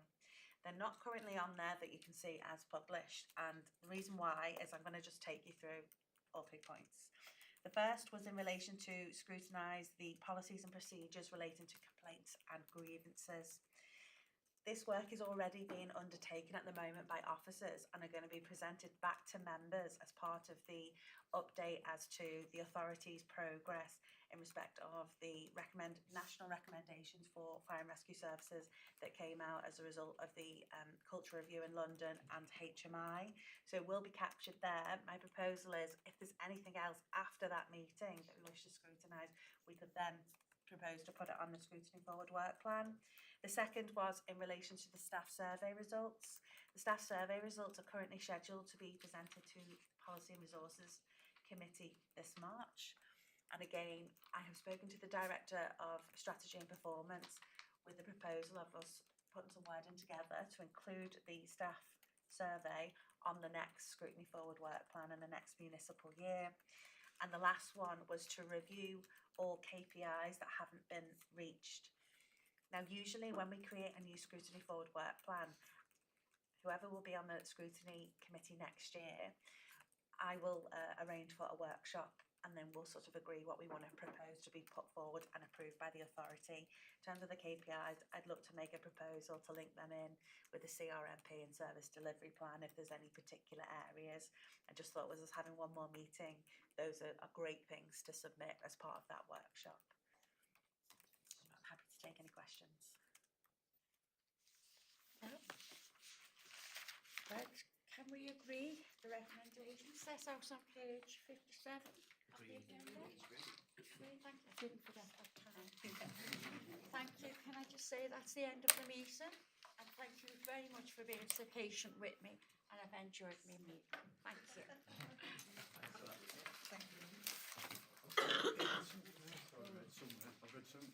They're not currently on there that you can see as published, and the reason why is I'm going to just take you through all 3 points. The first was in relation to scrutinise the policies and procedures relating to complaints and grievances. This work is already being undertaken at the moment by officers and are going to be presented back to members as part of the update as to the authority's progress in respect of the national recommendations for fire and rescue services that came out as a result of the culture review in London and HMI. So it will be captured there. My proposal is, if there's anything else after that meeting that we wish to scrutinise, we could then propose to put it on the Scrutiny Forward work plan. The second was in relation to the staff survey results. The staff survey results are currently scheduled to be presented to the Policy and Resources Committee this March. And again, I have spoken to the Director of Strategy and Performance with the proposal of us putting some wording together to include the staff survey on the next Scrutiny Forward work plan in the next municipal year. And the last one was to review all KPIs that haven't been reached. Now, usually when we create a new Scrutiny Forward work plan, whoever will be on the Scrutiny Committee next year, I will arrange for a workshop, and then we'll sort of agree what we want to propose to be put forward and approved by the authority. In terms of the KPIs, I'd look to make a proposal to link them in with the CRMP and service delivery plan if there's any particular areas. I just thought with us having one more meeting, those are great things to submit as part of that workshop. I'm happy to take any questions. No? Right, can we agree the recommendation set out on page 57? Agreed. Thank you. I didn't forget that time. Thank you. Can I just say that's the end of the meeting? And thank you very much for being so patient with me. And I've enjoyed my meeting. Thank you. I've read some